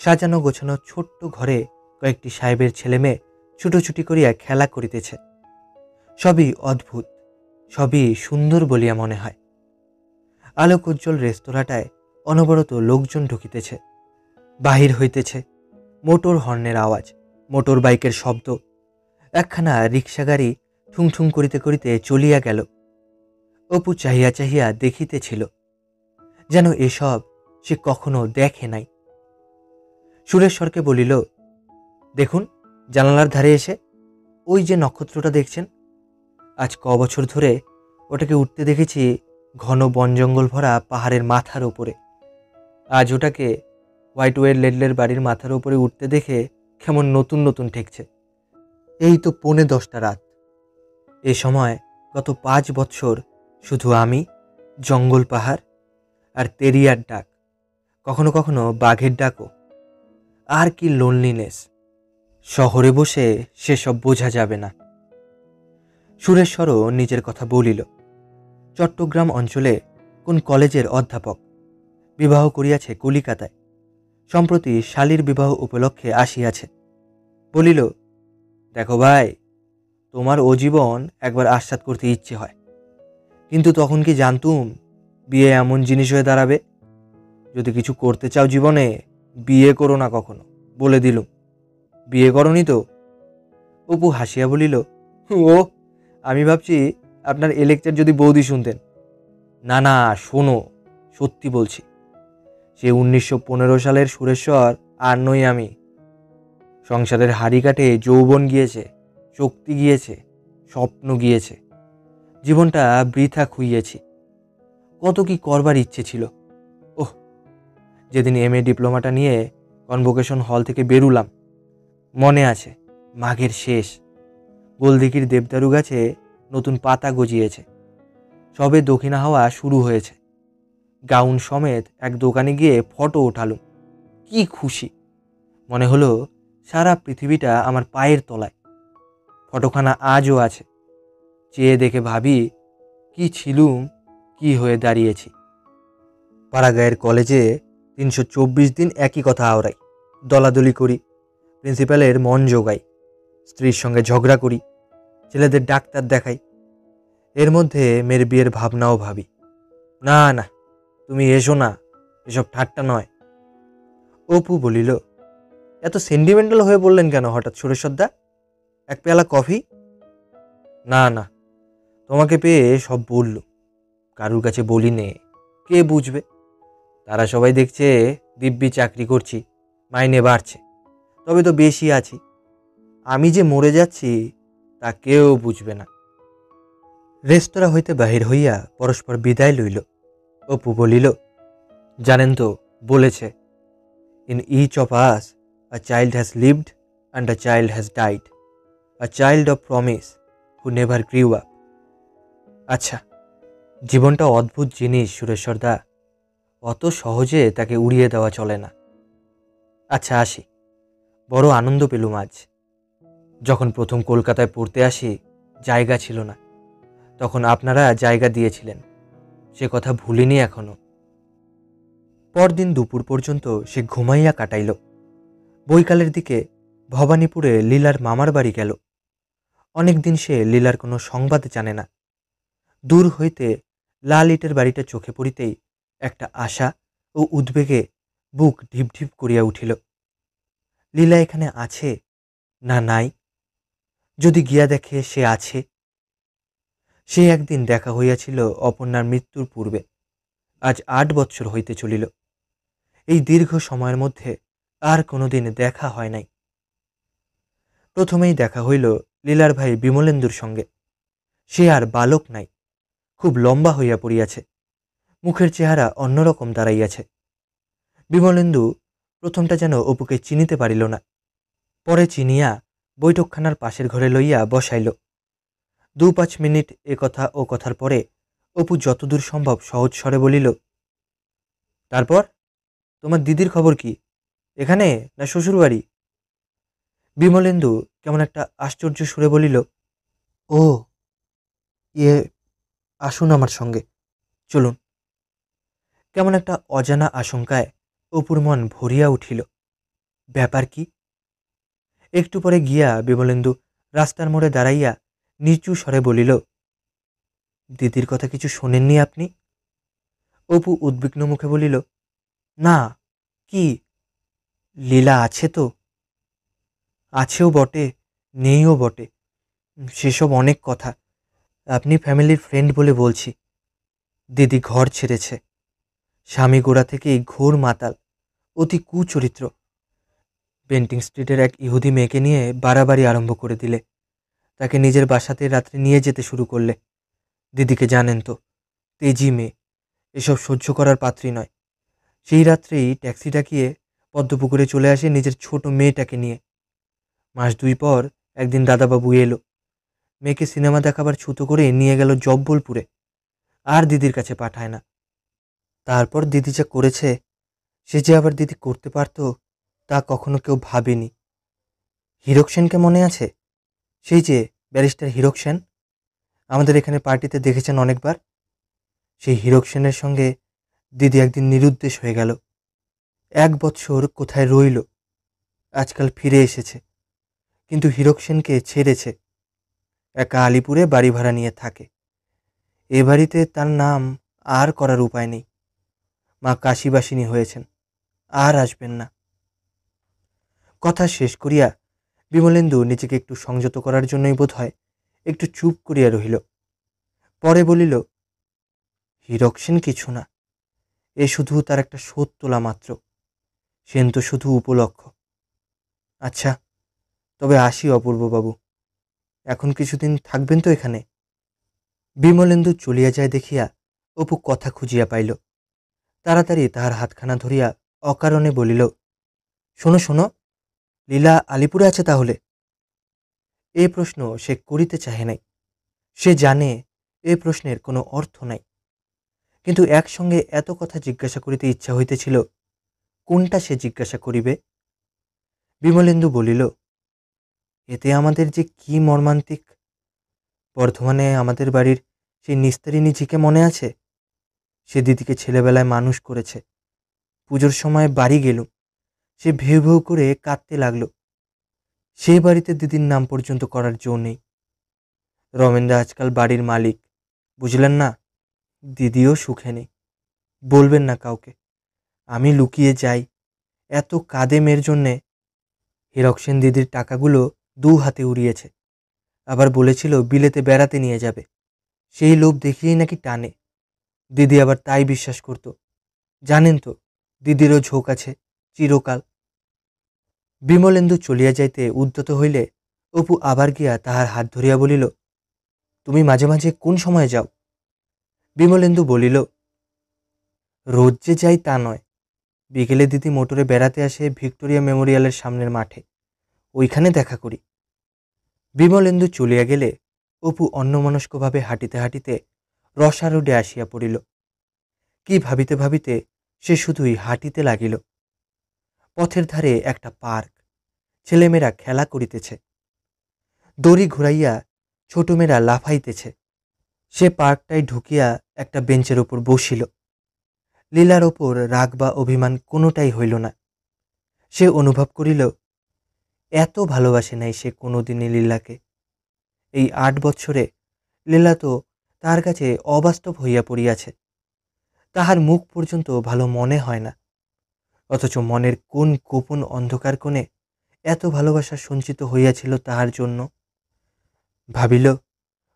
সাজানো গোছানো ছোট্ট ঘরে কয়েকটি সাহেবের ছেলে মেয়ে ছুটোছুটি করিয়া খেলা করিতেছে। সবই অদ্ভুত, সবই সুন্দর বলিয়া মনে হয়। আলোক উজ্জ্বল রেস্তোরাঁটায় অনবরত লোকজন ঢুকিতেছে, বাহির হইতেছে। মোটর হর্নের আওয়াজ, মোটর বাইকের শব্দ। একখানা রিক্সা গাড়ি ঠুং ঠুং করিতে করিতে চলিয়া গেল। অপু চাহিয়া চাহিয়া দেখিতেছিল, যেন এসব সে কখনো দেখে নাই। সুরেশ্বরকে বলিল, দেখুন জানালার ধারে এসে, ওই যে নক্ষত্রটা দেখছেন, আজ বছর ধরে ওটাকে উঠতে দেখেছি ঘন বন জঙ্গল ভরা পাহাড়ের মাথার ওপরে। আজ ওটাকে হোয়াইটওয়ের লেডলের বাড়ির মাথার ওপরে উঠতে দেখে কেমন নতুন নতুন ঠেকছে। এই তো 9:45 রাত। এ সময় গত 5 বৎসর শুধু আমি, জঙ্গল, পাহাড় আর তেরিয়ার ডাক, কখনো কখনো বাঘের ডাকও। আর কি লোনলিনেস! শহরে বসে সেসব বোঝা যাবে না। সুরেশ্বরও নিজের কথা বলিল। চট্টগ্রাম অঞ্চলে কোন কলেজের অধ্যাপক, বিবাহ করিয়াছে কলিকাতায়। সম্প্রতি শালীর বিবাহ উপলক্ষে আসিয়াছে। বলিল, দেখো ভাই, তোমার ও জীবন একবার আস্বাদ করতে ইচ্ছে হয়, কিন্তু তখন কি জানতুম বিয়ে এমন জিনিস হয়ে দাঁড়াবে। যদি কিছু করতে চাও জীবনে, বিয়ে করো না কখনো, বলে দিলুম। বিয়ে করনি তো? অপু হাসিয়া বলিল, ও, আমি ভাবছি আপনার এ লেকচার যদি বৌদি শুনতেন। না না, শোনো, সত্যি বলছি। সে 1915 সালের সুরেশ্বর আর নই আমি। সংসারের হাড়ি কাটে যৌবন গিয়েছে, শক্তি গিয়েছে, স্বপ্ন গিয়েছে। জীবনটা বৃথা খুইয়েছি। কত কি করবার ইচ্ছে ছিল। ওহ, যেদিন MA ডিপ্লোমাটা নিয়ে কনভোকেশন হল থেকে বেরুলাম, মনে আছে, মাঘের শেষ। গোলদিঘির দেবদারু গাছে নতুন পাতা গজিয়েছে, সবে দক্ষিণা হাওয়া শুরু হয়েছে। গাউন সমেত এক দোকানে গিয়ে ফটো ওঠালুম। কি খুশি! মনে হলো সারা পৃথিবীটা আমার পায়ের তলায়। ফটোখানা আজও আছে। চেয়ে দেখে ভাবি, কি ছিলুম, কি হয়ে দাঁড়িয়েছি। পাড়াগাঁয়ের কলেজে 324 দিন একই কথা আওড়াই, দলাদলি করি, প্রিন্সিপালের মন জোগাই, স্ত্রীর সঙ্গে ঝগড়া করি, ছেলেদের ডাক্তার দেখাই। এর মধ্যে মেয়ের বিয়ের ভাবনাও ভাবি। না না, তুমি এসো না, এসব ঠাট্টা নয়। অপু বলিল, এত সেন্টিমেন্টাল হয়ে বললেন কেন হঠাৎ সুরেশ্বরদা? এক পেয়ালা কফি? না না, তোমাকে পেয়ে সব বলল, কারুর কাছে বলি নে, কে বুঝবে। তারা সবাই দেখছে দিব্যি চাকরি করছি, মাইনে বাড়ছে, তবে তো বেশি আছি। আমি যে মরে যাচ্ছি তা কেউ বুঝবে না। রেস্তোরাঁ হইতে বাহির হইয়া পরস্পর বিদায় লইল। অপু বলিল, জানেন তো, বলেছে, in each of us a child has lived and a child has died, a child of promise who never grew up. আচ্ছা, জীবনটা অদ্ভুত জিনিস সুরেশ্বরদা, অত সহজে তাকে উড়িয়ে দেওয়া চলে না। আচ্ছা আসি, বড় আনন্দ পেলুম আজ। যখন প্রথম কলকাতায় পড়তে আসি জায়গা ছিল না, তখন আপনারা জায়গা দিয়েছিলেন, সে কথা ভুলিনি এখনো। পরদিন দুপুর পর্যন্ত সে ঘুমাইয়া কাটাইল। বৈকালের দিকে ভবানীপুরে লীলার মামার বাড়ি গেল। অনেকদিন সে লীলার কোনো সংবাদ জানে না। দূর হইতে লাল ইটের বাড়িটা চোখে পড়িতেই একটা আশা ও উদ্বেগে বুক ঢিপ ঢিপ করিয়া উঠিল। লীলা এখানে আছে না নাই? যদি গিয়া দেখে সে আছে। সে একদিন দেখা হইয়াছিল অপর্ণার মৃত্যুর পূর্বে, আজ 8 বৎসর হইতে চলিল। এই দীর্ঘ সময়ের মধ্যে আর কোনোদিন দেখা হয় নাই। প্রথমেই দেখা হইল লীলার ভাই বিমলেন্দুর সঙ্গে। সে আর বালক নাই, খুব লম্বা হইয়া পড়িয়াছে, মুখের চেহারা অন্যরকম দাঁড়াইয়াছে। বিমলেন্দু প্রথমটা যেন অপুকে চিনিতে পারিল না, পরে চিনিয়া বৈঠকখানার পাশের ঘরে লইয়া বসাইল। 2-5 মিনিট এ কথা ও কথার পরে অপু যতদূর সম্ভব সহজ স্বরে বলিল, তারপর তোমার দিদির খবর কি, এখানে না শ্বশুরবাড়ি? বিমলেন্দু কেমন একটা আশ্চর্য সুরে বলিল, ও ইয়ে, আসুন আমার সঙ্গে, চলুন। কেমন একটা অজানা আশঙ্কায় অপুর মন ভরিয়া উঠিল। ব্যাপার কি? একটু পরে গিয়া বিমলেন্দু রাস্তার মোড়ে দাঁড়াইয়া নিচু স্বরে বলিল, দিদির কথা কিছু শোনেননি আপনি? অপু উদ্বিগ্ন মুখে বলিল, না, কি? লীলা আছে তো? আছেও বটে, নেইও বটে, সেসব অনেক কথা। আপনি ফ্যামিলির ফ্রেন্ড বলে বলছি। দিদি ঘর ছেড়েছে। স্বামী গোড়া থেকেই ঘোর মাতাল, অতি কুচরিত্র। বেন্টিং স্ট্রিটের এক ইহুদি মেয়েকে নিয়ে বাড়াবাড়ি আরম্ভ করে দিলে, তাকে নিজের বাসাতে রাত্রে নিয়ে যেতে শুরু করলে। দিদিকে জানেন তো, তেজি মেয়ে, এসব সহ্য করার পাত্রী নয়। সেই রাত্রেই ট্যাক্সি ডাকিয়ে পদ্মপুকুরে চলে আসে নিজের ছোট মেয়েটাকে নিয়ে। মাস 2 পর একদিন দাদাবাবু এলো, মেয়েকে সিনেমা দেখাবার ছুতো করে নিয়ে গেল জব্বলপুরে, আর দিদির কাছে পাঠায় না। তারপর দিদি যা করেছে, সে যে আবার দিদি করতে পারত তা কখনো কেউ ভাবেনি। হীরক সেনকে মনে আছে? সেই যে ব্যারিস্টার হীরক সেন, আমাদের এখানে পার্টিতে দেখেছেন অনেকবার। সেই হীরক সেনের সঙ্গে দিদি একদিন নিরুদ্দেশ হয়ে গেল। 1 বৎসর কোথায় রইল, আজকাল ফিরে এসেছে, কিন্তু হীরক সেনকে ছেড়েছে। একা আলিপুরে বাড়ি ভাড়া নিয়ে থাকে। এ বাড়িতে তার নাম আর করার উপায় নেই। মা কাশীবাসিনী হয়েছেন, আর আসবেন না। কথা শেষ করিয়া বিমলেন্দু নিজেকে একটু সংযত করার জন্যই বোধ হয় একটু চুপ করিয়া রহিল। পরে বলিল, হীরক সেন কিছু না, এ শুধু তার একটা শোধ তোলা মাত্র। সেন তো শুধু উপলক্ষ। আচ্ছা, তবে আসি অপূর্ববাবু, এখন কিছুদিন থাকবেন তো এখানে? বিমলেন্দু চলিয়া যায় দেখিয়া অপু কথা খুঁজিয়া পাইল। তাড়াতাড়ি তাহার হাতখানা ধরিয়া অকারণে বলিল, শোনো শোনো, লীলা আলিপুরে আছে তাহলে? এ প্রশ্ন সে করিতে চাহে নাই। সে জানে এ প্রশ্নের কোনো অর্থ নাই, কিন্তু একসঙ্গে এত কথা জিজ্ঞাসা করিতে ইচ্ছা হইতেছিল, কোনটা সে জিজ্ঞাসা করিবে? বিমলেন্দু বলিল, এতে আমাদের যে কি মর্মান্তিক। বর্ধমানে আমাদের বাড়ির সেই নিস্তারিণী ঝিকে মনে আছে? সে দিদিকে ছেলেবেলায় মানুষ করেছে। পুজোর সময় বাড়ি গেলুম, সে ভেউ ভেউ করে কাঁদতে লাগলো। সেই বাড়িতে দিদির নাম পর্যন্ত করার জো নেই। রমেনদা আজকাল বাড়ির মালিক, বুঝলেন না? দিদিও সুখে নেই, বলবেন না কাউকে। আমি লুকিয়ে যাই, এত কাঁদে মেয়ের জন্যে। হীরক সেন দিদির টাকাগুলো 2 হাতে উড়িয়েছে, আবার বলেছিল বিলেতে বেড়াতে নিয়ে যাবে। সেই লোভ দেখিয়েই নাকি টানে। দিদি আবার তাই বিশ্বাস করত। জানেন তো, দিদিরও ঝোঁক আছে চিরকাল। বিমলেন্দু চলিয়া যাইতে উদ্যত হইলে অপু আবার গিয়া তাহার হাত ধরিয়া বলিল, তুমি মাঝে মাঝে কোন সময়ে যাও? বিমলেন্দু বলিল, রোজ যে যাই তা নয়। বিকেলে দিদি মোটরে বেড়াতে আসে ভিক্টোরিয়া মেমোরিয়ালের সামনের মাঠে, ওইখানে দেখা করি। বিমলেন্দু চলিয়া গেলে অপু অন্যমনস্কভাবে হাঁটিতে হাঁটিতে রসারোডে আসিয়া পড়িল। কি ভাবিতে ভাবিতে সে শুধুই হাঁটিতে লাগিল। পথের ধারে একটা পার্ক, ছেলেমেয়েরা খেলা করিতেছে, দড়ি ঘুরাইয়া ছোট মেয়েরা লাফাইতেছে। সে পার্কটায় ঢুকিয়া একটা বেঞ্চের ওপর বসিল। লীলার ওপর রাগ বা অভিমান কোনোটাই হইল না। সে অনুভব করিল এত ভালোবাসে নাই সে কোনোদিনই লীলাকে। এই 8 বৎসরে লীলা তো তাহার কাছে অবাস্তব হইয়া পড়িয়াছে। তাহার মুখ পর্যন্ত ভালো মনে হয় না, অথচ মনের কোন গোপন অন্ধকার কোণে এত ভালোবাসা সঞ্চিত হইয়াছিল তাহার জন্য। ভাবিল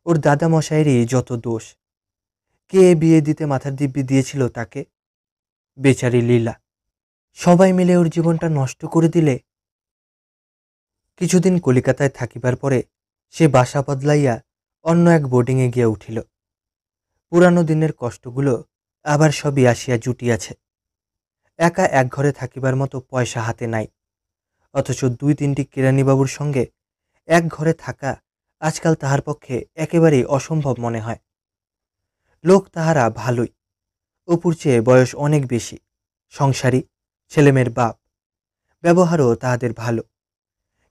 ওর দাদামশাইয়েরই যত দোষ। কে বিয়ে দিতে মাথার দিব্যি দিয়েছিল তাকে? বেচারি লীলা। সবাই মিলে ওর জীবনটা নষ্ট করে দিলে। কিছুদিন কলিকাতায় থাকিবার পরে সে বাসা বদলাইয়া অন্য এক বোর্ডিংয়ে গিয়া উঠিল। পুরানো দিনের কষ্টগুলো আবার সবই আসিয়া জুটিয়াছে। একা এক ঘরে থাকিবার মতো পয়সা হাতে নাই, অথচ 2-3টি কেরানিবাবুর সঙ্গে এক ঘরে থাকা আজকাল তাহার পক্ষে একেবারেই অসম্ভব মনে হয়। লোক তাহারা ভালোই, অপুর চেয়ে বয়স অনেক বেশি, সংসারী, ছেলেমেয়ের বাপ, ব্যবহারও তাহাদের ভালো।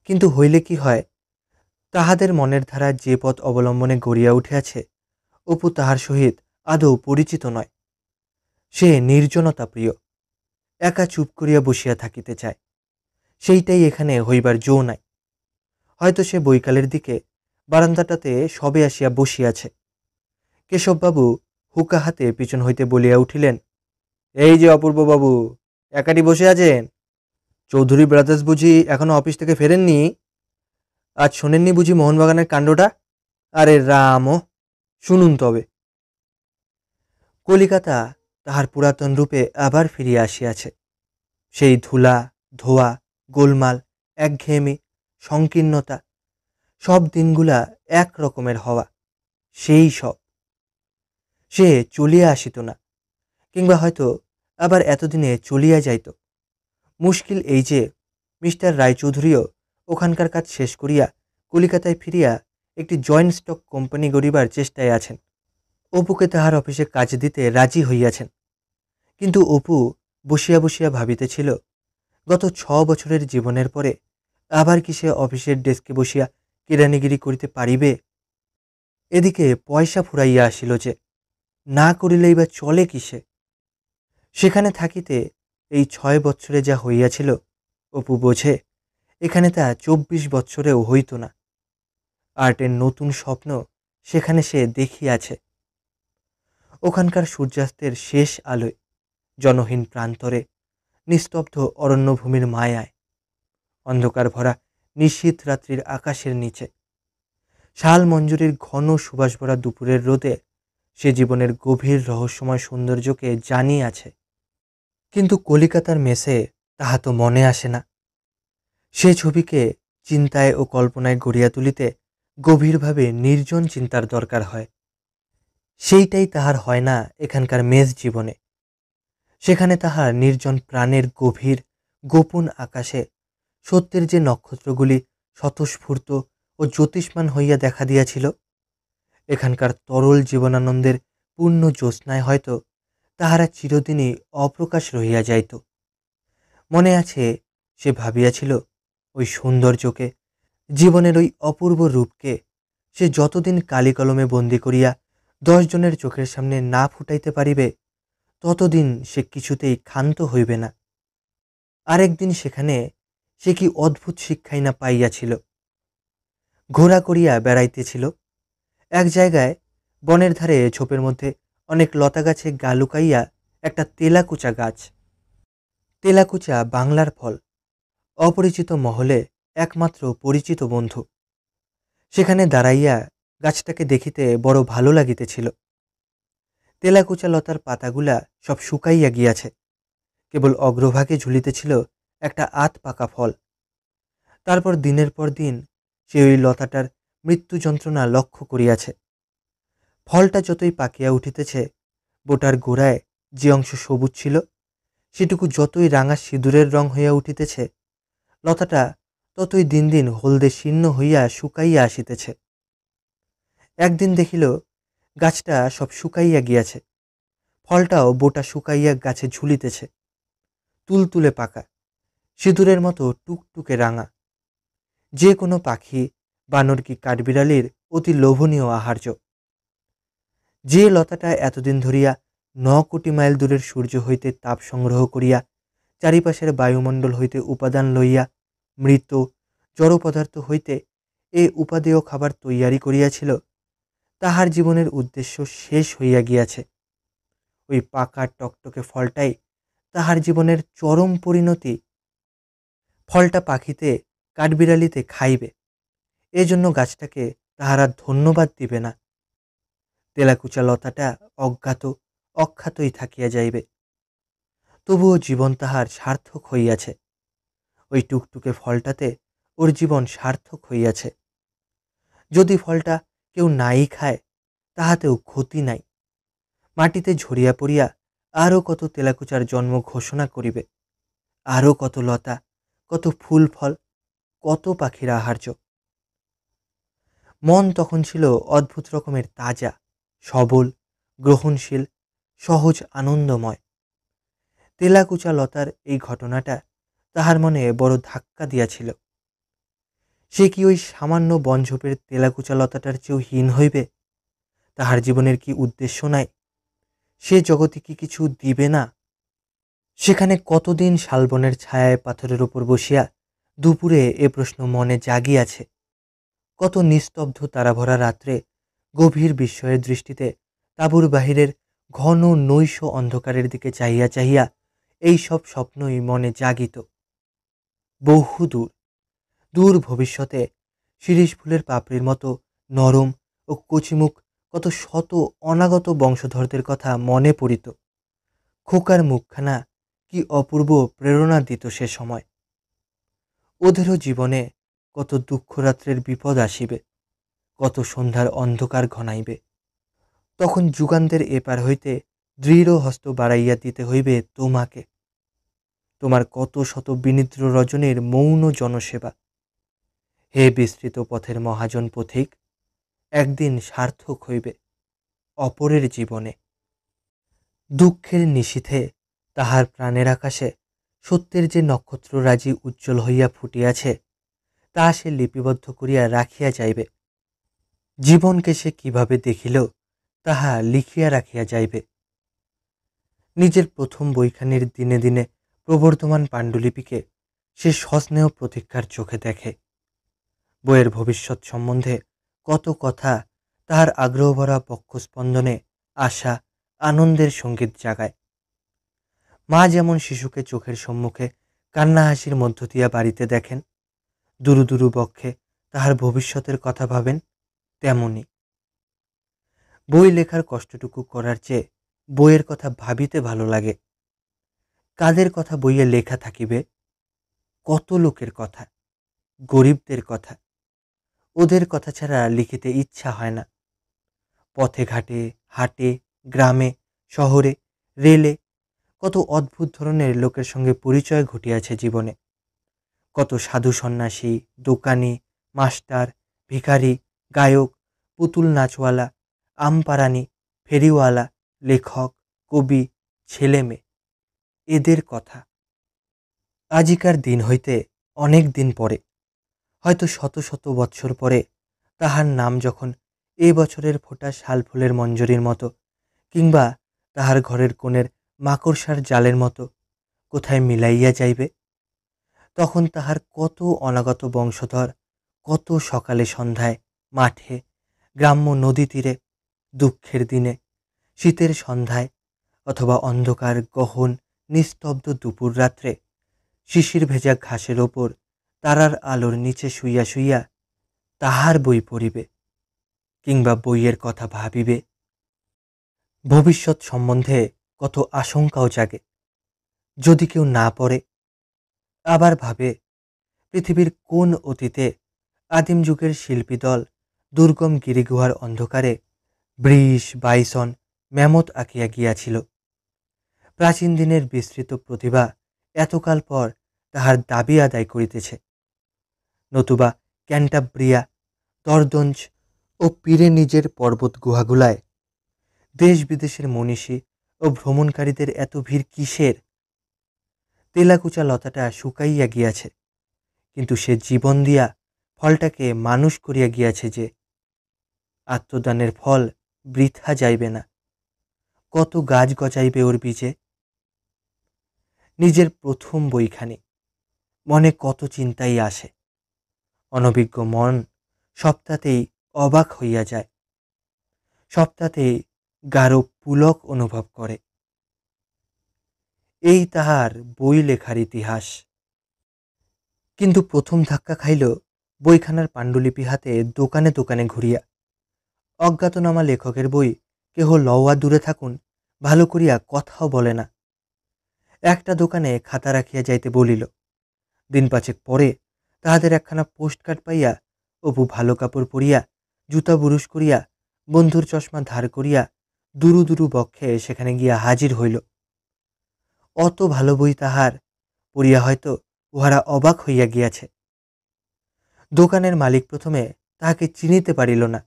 কিন্তু হইলে কি হয়, তাহাদের মনের ধারা যে পথ অবলম্বনে গড়িয়া উঠিয়াছে অপু তাহার সহিত আদৌ পরিচিত নয়। সে নির্জনতা প্রিয়, একা চুপ করিয়া বসিয়া থাকিতে চায়। সেইটাই এখানে হইবার জো নাই। হয়তো সে বৈকালের দিকে বারান্দাটাতে সবে আসিয়া বসিয়াছে। কেশববাবু হুকা হাতে পিছন হইতে বলিয়া উঠিলেন, এই যে অপূর্ববাবু, একাটি বসে আছেন? চৌধুরী ব্রাদার্স বুঝি এখনো অফিস থেকে ফেরেননি? আজ শোনেননি বুঝি মোহনবাগানের কাণ্ডটা? আরে রামও, শুনুন তবে। কলিকাতা তাহার পুরাতন রূপে আবার ফিরিয়া আসিয়াছে। সেই ধুলা, ধোয়া, গোলমাল, একঘেয়েমি, সংকীর্ণতা, সব দিনগুলা এক রকমের হওয়া, সেই সব। সে চলিয়া আসিত না, কিংবা হয়তো আবার এতদিনে চলিয়া যাইত। মুশকিল এই যে মিস্টার রায়চৌধুরীও ওখানকার কাজ শেষ করিয়া কলিকাতায় ফিরিয়া একটি জয়েন্ট স্টক কোম্পানি গড়িবার চেষ্টায় আছেন। অপুকে তাহার অফিসে কাজ দিতে রাজি হইয়াছেন। কিন্তু অপু বসিয়া বসিয়া ভাবিতেছিল, গত 6 বছরের জীবনের পরে আবার কি সে অফিসের ডেস্কে বসিয়া কেরানিগিরি করিতে পারিবে? এদিকে পয়সা ফুরাইয়া আসিল যে, না করিলেই বা চলে কিসে? সেখানে থাকিতে এই 6 বৎসরে যা হইয়াছিল অপু বোঝে এখানে তা 24 বৎসরেও হইত না। আর্টের নতুন স্বপ্ন সেখানে সে দেখিয়াছে। ওখানকার সূর্যাস্তের শেষ আলোয়, জনহীন প্রান্তরে, নিস্তব্ধ অরণ্যভূমির মায়ায়, অন্ধকার ভরা নিশীথ রাত্রির আকাশের নিচে, শাল মঞ্জুরির ঘন সুবাস ভরা দুপুরের রোদে সে জীবনের গভীর রহস্যময় সৌন্দর্যকে জানিয়াছে। কিন্তু কলিকাতার মেসে তাহা তো মনে আসে না। সে ছবিকে চিন্তায় ও কল্পনায় গড়িয়া তুলিতে গভীরভাবে নির্জন চিন্তার দরকার হয়। সেইটাই তাহার হয় না এখানকার মেস জীবনে। সেখানে তাহার নির্জন প্রাণের গভীর গোপন আকাশে সত্যের যে নক্ষত্রগুলি স্বতঃস্ফূর্ত ও জ্যোতিষ্মান হইয়া দেখা দিয়াছিল, এখানকার তরল জীবনানন্দের পূর্ণ জ্যোৎস্নায় হয়তো তাহারা চিরদিনই অপ্রকাশ রহিয়া যাইত। মনে আছে সে ভাবিয়াছিল, ওই সৌন্দর্যকে, জীবনের ওই অপূর্ব রূপকে সে যতদিন কালি কলমে বন্দি করিয়া 10 জনের চোখের সামনে না ফুটাইতে পারিবে, ততদিন সে কিছুতেই ক্ষান্ত হইবে না। আরেকদিন সেখানে সে কি অদ্ভুত শিক্ষাই না পাইয়াছিল। ঘোরা করিয়া বেড়াইতেছিল। এক জায়গায় বনের ধারে ঝোপের মধ্যে অনেক লতা গাছে গা লুকাইয়া একটা তেলাকুচা গাছ। তেলাকুচা বাংলার ফল, অপরিচিত মহলে একমাত্র পরিচিত বন্ধু। সেখানে দাঁড়াইয়া গাছটাকে দেখিতে বড় ভালো লাগিতেছিল। তেলাকুচা লতার পাতাগুলা সব শুকাইয়া গিয়াছে, কেবল অগ্রভাগে ঝুলিতেছিল একটা আধ পাকা ফল। তারপর দিনের পর দিন সে ওই লতাটার মৃত্যু যন্ত্রণা লক্ষ্য করিয়াছে। ফলটা যতই পাকিয়া উঠিতেছে, বোটার গোড়ায় যে অংশ সবুজ ছিল সেটুকু যতই রাঙা সিঁদুরের রং হইয়া উঠিতেছে, লতাটা ততই দিন দিন হলদে শীর্ণ হইয়া শুকাইয়া আসিতেছে। একদিন দেখিল গাছটা সব শুকাইয়া গিয়াছে, ফলটাও বোটা শুকাইয়া গাছে ঝুলিতেছে, তুলতুলে পাকা, সিঁদুরের মতো টুকটুকে রাঙা। যে কোনো পাখি, বানর কি কাঠবিড়ালির অতি লোভনীয় আহার্য। যে লতাটা এতদিন ধরিয়া 9 কোটি মাইল দূরের সূর্য হইতে তাপ সংগ্রহ করিয়া চারিপাশের বায়ুমণ্ডল হইতে উপাদান লইয়া মৃত জড় পদার্থ হইতে এ উপাদেয় খাবার তৈয়ারি করিয়াছিল, তাহার জীবনের উদ্দেশ্য শেষ হইয়া গিয়াছে। ওই পাকা টকটকে ফলটাই তাহার জীবনের চরম পরিণতি। ফলটা পাখিতে কাঠবিড়ালিতে খাইবে, এজন্য গাছটাকে তাহারা ধন্যবাদ দিবে না। তেলাকুচা লতাটা অজ্ঞাত অখ্যাতই থাকিয়া যাইবে, তবুও জীবন তাহার সার্থক হইয়াছে। ওই টুকটুকে ফলটাতে ওর জীবন সার্থক হইয়াছে। যদি ফলটা কেউ নাই খায়, তাহাতেও ক্ষতি নাই। মাটিতে ঝরিয়া পড়িয়া আরও কত তেলাকুচার জন্ম ঘোষণা করিবে, আরও কত লতা, কত ফুল ফল, কত পাখির আহার্য। মন তখন ছিল অদ্ভুত রকমের তাজা, সবল, গ্রহণশীল, সহজ, আনন্দময়। তেলাকুচা লতার এই ঘটনাটা তাহার মনে বড় ধাক্কা দিয়াছিল। সে কি ওই সামান্য বনঝোপের তেলাকুচা লতাটার চেয়েও হীন হইবে? তাহার জীবনের কি উদ্দেশ্য নাই? সে জগতে কি কিছু দিবে না? সেখানে কতদিন শালবনের ছায়ায় পাথরের ওপর বসিয়া দুপুরে এ প্রশ্ন মনে জাগিয়াছে। কত নিস্তব্ধ তারাভরা রাত্রে গভীর বিস্ময়ের দৃষ্টিতে তাঁবুর বাহিরের ঘন নৈশ অন্ধকারের দিকে চাহিয়া চাহিয়া এই সব স্বপ্নই মনে জাগিত। বহু দূর, দূর ভবিষ্যতে শিরীষ ফুলের পাপড়ির মতো নরম ও কচিমুখ কত শত অনাগত বংশধরদের কথা মনে পড়িত। খোকার মুখখানা কি অপূর্ব প্রেরণা দিত সে সময়। ওদেরও জীবনে কত দুঃখরাত্রের বিপদ আসিবে, কত সন্ধ্যার অন্ধকার ঘনাইবে। তখন যুগান্তের এপার হইতে দৃঢ় হস্ত বাড়াইয়া দিতে হইবে তোমাকে, তোমার কত শত বিনিদ্র রজনীর মৌন জনসেবা। হে বিস্তৃত পথের মহাজন পথিক, একদিন সার্থক হইবে অপরের জীবনে। দুঃখের নিশীথে তাহার প্রাণের আকাশে সত্যের যে নক্ষত্ররাজি উজ্জ্বল হইয়া ফুটিয়াছে, তা সে লিপিবদ্ধ করিয়া রাখিয়া যাইবে। জীবনকে সে কিভাবে দেখিল, তাহা লিখিয়া রাখিয়া যাইবে। নিজের প্রথম বইখানির দিনে দিনে প্রবর্ধমান পাণ্ডুলিপিকে সে সস্নেহ প্রতীক্ষার চোখে দেখে। বইয়ের ভবিষ্যৎ সম্বন্ধে কত কথা তাহার আগ্রহভরা বক্ষস্পন্দনে আশা, আনন্দের সঙ্গীত জাগায়। মা যেমন শিশুকে চোখের সম্মুখে কান্না হাসির মধ্য দিয়া বাড়িতে দেখেন, দুরু দুরু বক্ষে তাহার ভবিষ্যতের কথা ভাবেন, তেমনি বই লেখার কষ্টটুকু করার চেয়ে বইয়ের কথা ভাবিতে ভালো লাগে। কাদের কথা বইয়ে লেখা থাকিবে? কত লোকের কথা, গরিবদের কথা। ওদের কথা ছাড়া লিখিতে ইচ্ছা হয় না। পথে ঘাটে, হাটে, গ্রামে, শহরে, রেলে কত অদ্ভুত ধরনের লোকের সঙ্গে পরিচয় ঘটিয়াছে জীবনে। কত সাধু সন্ন্যাসী, দোকানি, মাস্টার, ভিখারি, গায়ক, পুতুল নাচওয়ালা, আমপারানি, ফেরিওয়ালা, লেখক, কবি, ছেলেমেয়ে, এদের কথা। আজিকার দিন হইতে অনেক দিন পরে, হয়তো শত শত বৎসর পরে, তাহার নাম যখন এ বছরের ফোটা শাল ফুলের মঞ্জরির মতো, কিংবা তাহার ঘরের কোণের মাকড়সার জালের মতো কোথায় মিলাইয়া যাইবে, তখন তাহার কত অনাগত বংশধর কত সকালে সন্ধ্যায় মাঠে, গ্রাম্য নদী তীরে, দুঃখের দিনে, শীতের সন্ধ্যায়, অথবা অন্ধকার গহন নিস্তব্ধ দুপুর রাত্রে শিশির ভেজা ঘাসের ওপর তারার আলোর নিচে শুইয়া শুইয়া তাহার বই পড়িবে, কিংবা বইয়ের কথা ভাবিবে। ভবিষ্যৎ সম্বন্ধে কত আশঙ্কাও জাগে, যদি কেউ না পড়ে। আবার ভাবে, পৃথিবীর কোন অতীতে আদিম যুগের শিল্পী দল দুর্গম গিরিগুহার অন্ধকারে বৃষ, বাইসন, ম্যামথ আঁকিয়া গিয়াছিল। প্রাচীন দিনের বিস্তৃত প্রতিভা এতকাল পর তাহার দাবি আদায় করিতেছে। নতুবা ক্যান্টাব্রিয়া, তরদঞ্জ ও পিরেনিজের পর্বত গুহাগুলায় দেশ বিদেশের মনীষী ও ভ্রমণকারীদের এত ভিড় কিসের? তেলাকুচা লতাটা শুকাইয়া গিয়াছে, কিন্তু সে জীবন দিয়া ফলটাকে মানুষ করিয়া গিয়াছে যে। আত্মদানের ফল বৃথা যাইবে না, কত গাছ গজাইবে ওর বীজে। নিজের প্রথম বইখানি, মনে কত চিন্তাই আসে। অনভিজ্ঞ মন সপ্তাহতেই অবাক হইয়া যায়, সপ্তাহতেই গাঢ় পুলক অনুভব করে। এই তাহার বই লেখার ইতিহাস। কিন্তু প্রথম ধাক্কা খাইল বইখানার পাণ্ডুলিপি হাতে দোকানে দোকানে ঘুরিয়া। অজ্ঞাতনামা লেখকের বই কেহ লওয়া দূরে থাকুন, ভালো করিয়া কথাও বলে না। একটা দোকানে খাতা রাখিয়া যাইতে বলিল। দিন পাঁচেক পরে তাহাদের একখানা পোস্টকার্ড পাইয়া অপু ভালো কাপড় পরিয়া, জুতা বুরুষ করিয়া, বন্ধুর চশমা ধার করিয়া দুরু দুরু বক্ষে সেখানে গিয়া হাজির হইল। অত ভালো বই তাহার পড়িয়া হয়তো উহারা অবাক হইয়া গিয়াছে। দোকানের মালিক প্রথমে তাহাকে চিনিতে পারিল না,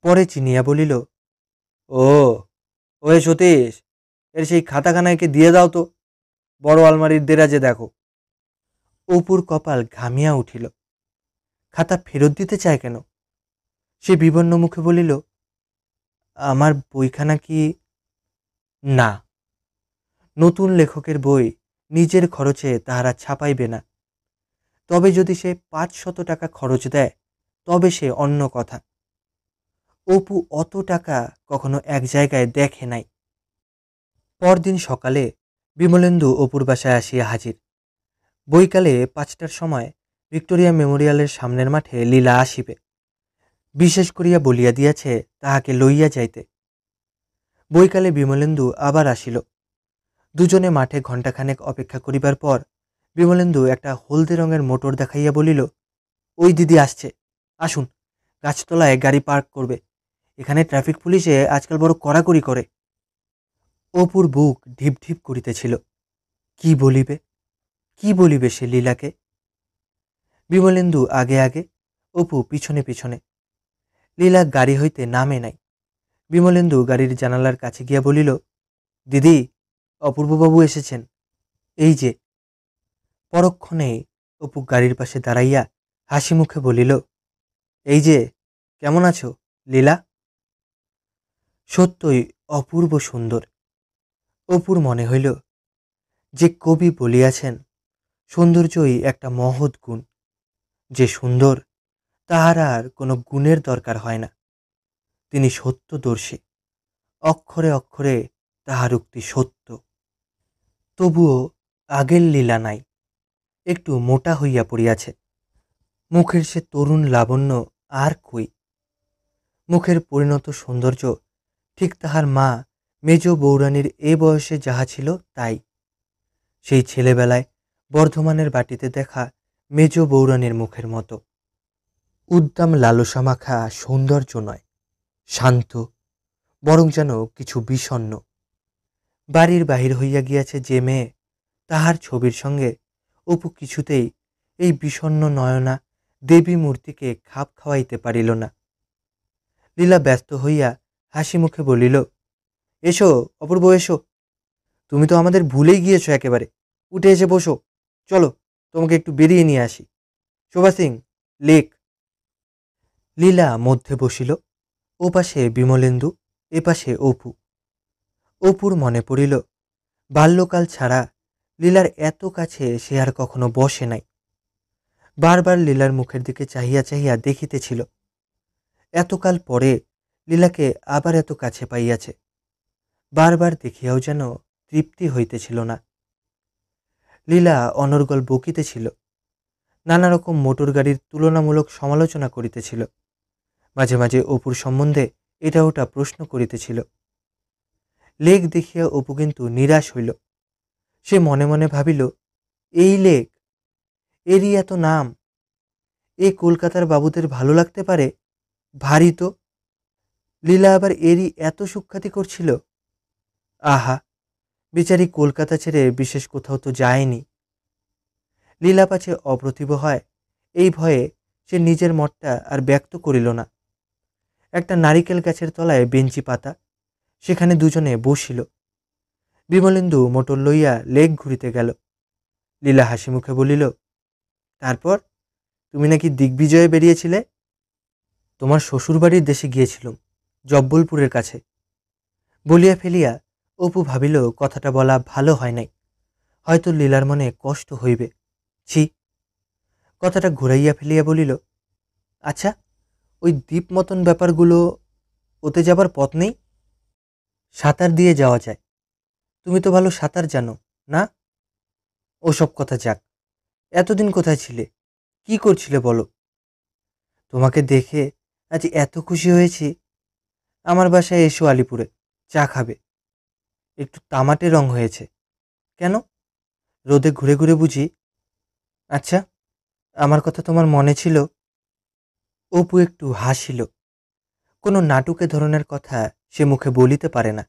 পরে চিনিয়া বলিল, ও ওয়ে সতীশ, এর সেই খাতাখানাকে দিয়ে দাও তো, বড় আলমারির দেরাজে দেখো। অপুর কপাল ঘামিয়া উঠিল। খাতা ফেরত দিতে চায় কেন? সে বিবর্ণ মুখে বলিল, আমার বইখানা কি? না, নতুন লেখকের বই নিজের খরচে তাহারা ছাপাইবে না। তবে যদি সে 500 টাকা খরচ দেয়, তবে সে অন্য কথা। অপু অত টাকা কখনো এক জায়গায় দেখে নাই। পরদিন সকালে বিমলেন্দু অপুর বাসায় আসিয়া হাজির। বৈকালে 5টার সময় ভিক্টোরিয়া মেমোরিয়ালের সামনের মাঠে লীলা আসিবে, বিশেষ করিয়া বলিয়া দিয়াছে তাহাকে লইয়া যাইতে। বৈকালে বিমলেন্দু আবার আসিল। দুজনে মাঠে ঘণ্টাখানেক অপেক্ষা করিবার পর বিমলেন্দু একটা হলদে রঙের মোটর দেখাইয়া বলিল, ওই দিদি আসছে, আসুন, গাছতলায় গাড়ি পার্ক করবে। এখানে ট্রাফিক পুলিশে আজকাল বড় কড়াকড়ি করে। অপুর বুক ঢিপ ঢিপ করিতেছিল। কি বলিবে, কি বলিবে সে লীলাকে? বিমলেন্দু আগে আগে, অপু পিছনে পিছনে। লীলা গাড়ি হইতে নামে নাই। বিমলেন্দু গাড়ির জানালার কাছে গিয়া বলিল, দিদি, অপূর্ববাবু এসেছেন, এই যে। পরক্ষণে অপু গাড়ির পাশে দাঁড়াইয়া হাসি মুখে বলিল, এই যে, কেমন আছো লীলা? সত্যই অপূর্ব সুন্দর। অপুর মনে হইল যে কবি বলিয়াছেন, সৌন্দর্যই একটা মহৎ গুণ। যে সুন্দর, তাহার আর কোনো গুণের দরকার হয় না। তিনি সত্যদর্শী, অক্ষরে অক্ষরে তাহার উক্তি সত্য। তবুও আগের লীলা নাই, একটু মোটা হইয়া পড়িয়াছে। মুখের সে তরুণ লাবণ্য আর কই। মুখের পরিণত সৌন্দর্য ঠিক তাহার মা মেজ বৌরানীর এ বয়সে যাহা ছিল তাই। সেই ছেলেবেলায় বর্ধমানের বাটিতে দেখা মেজ বৌরানীর মুখের মতো। উদ্দাম লালসা মাখা সৌন্দর্য নয়, শান্ত, বরং যেন কিছু বিষণ্ণ। বাড়ির বাহির হইয়া গিয়াছে যে মেয়ে, তাহার ছবির সঙ্গে অপু কিছুতেই এই বিষণ্ণ নয়না দেবী মূর্তিকে খাপ খাওয়াইতে পারিল না। লীলা ব্যস্ত হইয়া হাসি মুখে বলিল, এসো অপূর্ব, এসো। তুমি তো আমাদের ভুলেই গিয়েছো একেবারে। উঠে এসে বসো, চলো তোমাকে একটু বেরিয়ে নিয়ে আসি। শোভা সিং, লেক। লীলা মধ্যে বসিল। ও পাশে বিমলেন্দু, এ পাশে অপু। অপুর মনে পড়িল, বাল্যকাল ছাড়া লীলার এত কাছে সে আর কখনো বসে নাই। বারবার লীলার মুখের দিকে চাহিয়া চাহিয়া দেখিতেছিল। এতকাল পরে লীলাকে আবার এত কাছে পাইয়াছে। বারবার দেখিয়াও যেন তৃপ্তি হইতেছিল না। লীলা অনর্গল বকিতেছিল, নানা রকম মোটর গাড়ির তুলনামূলক সমালোচনা করিতেছিল, মাঝে মাঝে অপুর সম্বন্ধে এটা ওটা প্রশ্ন করিতেছিল। লেক দেখিয়া অপু কিন্তু নিরাশ হইল। সে মনে মনে ভাবিল, এই লেক, এরই এত নাম, এ কলকাতার বাবুদের ভালো লাগতে পারে? ভারী তো। লীলা আবার এরই এত সুখ্যাতি করছিল। আহা, বিচারি কলকাতা ছেড়ে বিশেষ কোথাও তো যায়নি। লীলা পাছে অপ্রতিভ হয়, এই ভয়ে সে নিজের মতটা আর ব্যক্ত করিল না। একটা নারিকেল গাছের তলায় বেঞ্চি পাতা, সেখানে দুজনে বসিল। বিমলেন্দু মোটর লইয়া লেক ঘুরিতে গেল। লীলা হাসি মুখে বলিল, তারপর তুমি নাকি দিগ্বিজয়ে বেরিয়েছিলে? তোমার শ্বশুরবাড়ির দেশে গিয়েছিলুম, জব্বলপুরের কাছে। বলিয়া ফেলিয়া অপু ভাবিল কথাটা বলা ভালো হয় নাই, হয়তো লীলার মনে কষ্ট হইবে। ছি! কথাটা ঘুরাইয়া ফেলিয়া বলিল, আচ্ছা, ওই দ্বীপ মতন ব্যাপারগুলো, ওতে যাবার পথ নেই? সাঁতার দিয়ে যাওয়া যায়। তুমি তো ভালো সাঁতার জানো না? ওসব কথা যাক, এতদিন কোথায় ছিলে, কি করছিলে বলো? তোমাকে দেখে আজ এত খুশি হয়েছি। আমার বাসায় এসো আলিপুরে, চা খাবে। একটু তামাটে রং হয়েছে। কেন, রোদে ঘুরে ঘুরে বুঝি? আচ্ছা, আমার কথা তোমার মনে ছিল? অপু একটু হাসিল। কোনো নাটুকে ধরনের কথা সে মুখে বলিতে পারে না,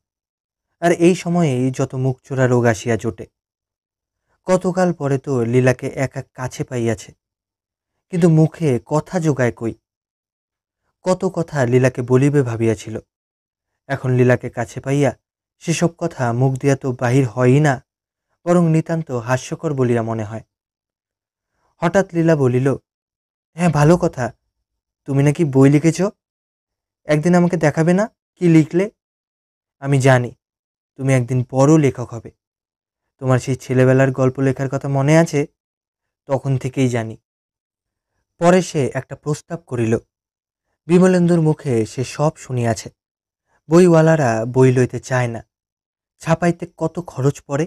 আর এই সময়েই যত মুখচোরা রোগ আসিয়া জোটে। কতকাল পরে তো লীলাকে একা কাছে পাইয়াছে, কিন্তু মুখে কথা জোগায় কই? কত কথা লীলাকে বলিবে ভাবিয়াছিল, এখন লীলাকে কাছে পাইয়া সেসব কথা মুখ দিয়া তো বাহির হয়ই না, বরং নিতান্ত হাস্যকর বলিয়া মনে হয়। হঠাৎ লীলা বলিল, হ্যাঁ, ভালো কথা, তুমি নাকি বই লিখেছ। একদিন আমাকে দেখাবে না কি লিখলে? আমি জানি তুমি একদিন বড় লেখক হবে। তোমার সেই ছেলেবেলার গল্প লেখার কথা মনে আছে? তখন থেকেই জানি। পরে সে একটা প্রস্তাব করিল। বিমলেন্দুর মুখে সে সব শুনিয়াছে। বইওয়ালারা বই লইতে চায় না, ছাপাইতে কত খরচ পড়ে।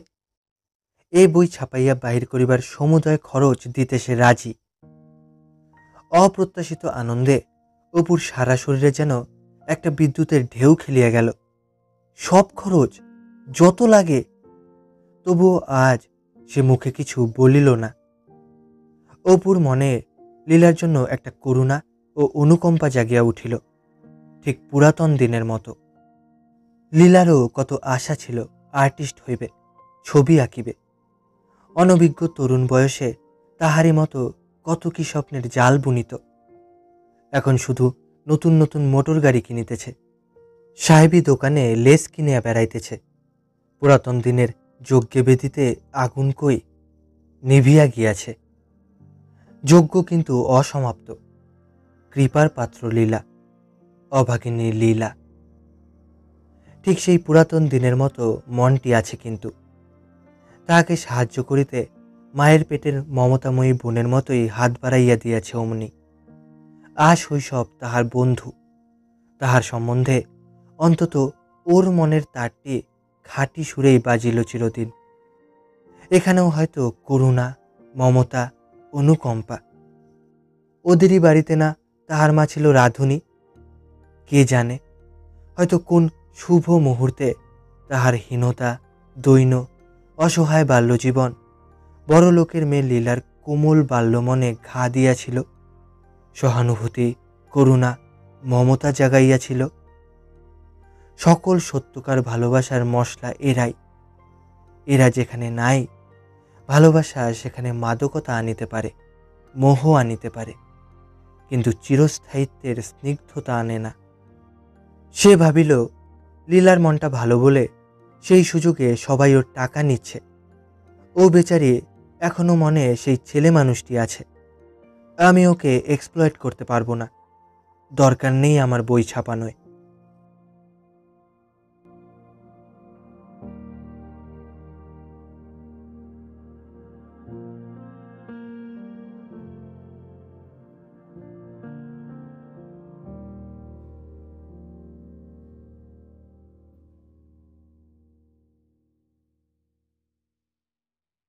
এই বই ছাপাইয়া বাহির করিবার সমুদয় খরচ দিতে সে রাজি। অপ্রত্যাশিত আনন্দে অপুর সারা শরীরে যেন একটা বিদ্যুতের ঢেউ খেলিয়া গেল। সব খরচ, যত লাগে। তবুও আজ সে মুখে কিছু বলিল না। অপুর মনে লীলার জন্য একটা করুণা ও অনুকম্পা জাগিয়া উঠিল, ঠিক পুরাতন দিনের মতো। লীলারও কত আশা ছিল আর্টিস্ট হইবে, ছবি আঁকিবে। অনভিজ্ঞ তরুণ বয়সে তাহারই মতো কত কি স্বপ্নের জাল বুনিত। এখন শুধু নতুন নতুন মোটর গাড়ি কিনিতেছে, সাহেবী দোকানে লেস কিনিয়া বেড়াইতেছে। পুরাতন দিনের যজ্ঞে বেদিতে আগুন কই, নিভিয়া গিয়াছে। যজ্ঞ কিন্তু অসমাপ্ত। কৃপার পাত্র লীলা, অভাগিনী লীলা। ঠিক সেই পুরাতন দিনের মতো মনটি আছে, কিন্তু তাহাকে সাহায্য করিতে মায়ের পেটের মমতাময়ী বোনের মতোই হাত বাড়াইয়া দিয়াছে অমনি। শৈশব তাহার বন্ধু, তাহার সম্বন্ধে অন্তত ওর মনের তারটি খাঁটি সুরেই বাজিল চিরদিন। এখানেও হয়তো করুণা, মমতা, অনুকম্পা। ওদেরই বাড়িতে না তাহার মা ছিল রাধুনী? কে জানে, হয়তো কোন শুভ মুহূর্তে তাহার হীনতা, দৈন্য, অসহায় বাল্যজীবন বড় লোকের মেয়ে লীলার কোমল বাল্যমনে ঘা দিয়াছিল, সহানুভূতি, করুণা, মমতা জাগাইয়াছিল। সকল সত্যকার ভালোবাসার মশলা এরাই। এরা যেখানে নাই, ভালোবাসা সেখানে মাদকতা আনিতে পারে, মোহ আনিতে পারে, কিন্তু চিরস্থায়িত্বের স্নিগ্ধতা আনে না। সে ভাবিল, লীলার মনটা ভালো বলে সেই সুযোগে সবাই ওর টাকা নিচ্ছে। ও বেচারি এখনো মনে সেই ছেলে মানুষটি আছে। আমি ওকে এক্সপ্লয়েট করতে পারবো না। দরকার নেই আমার বই ছাপানোয়।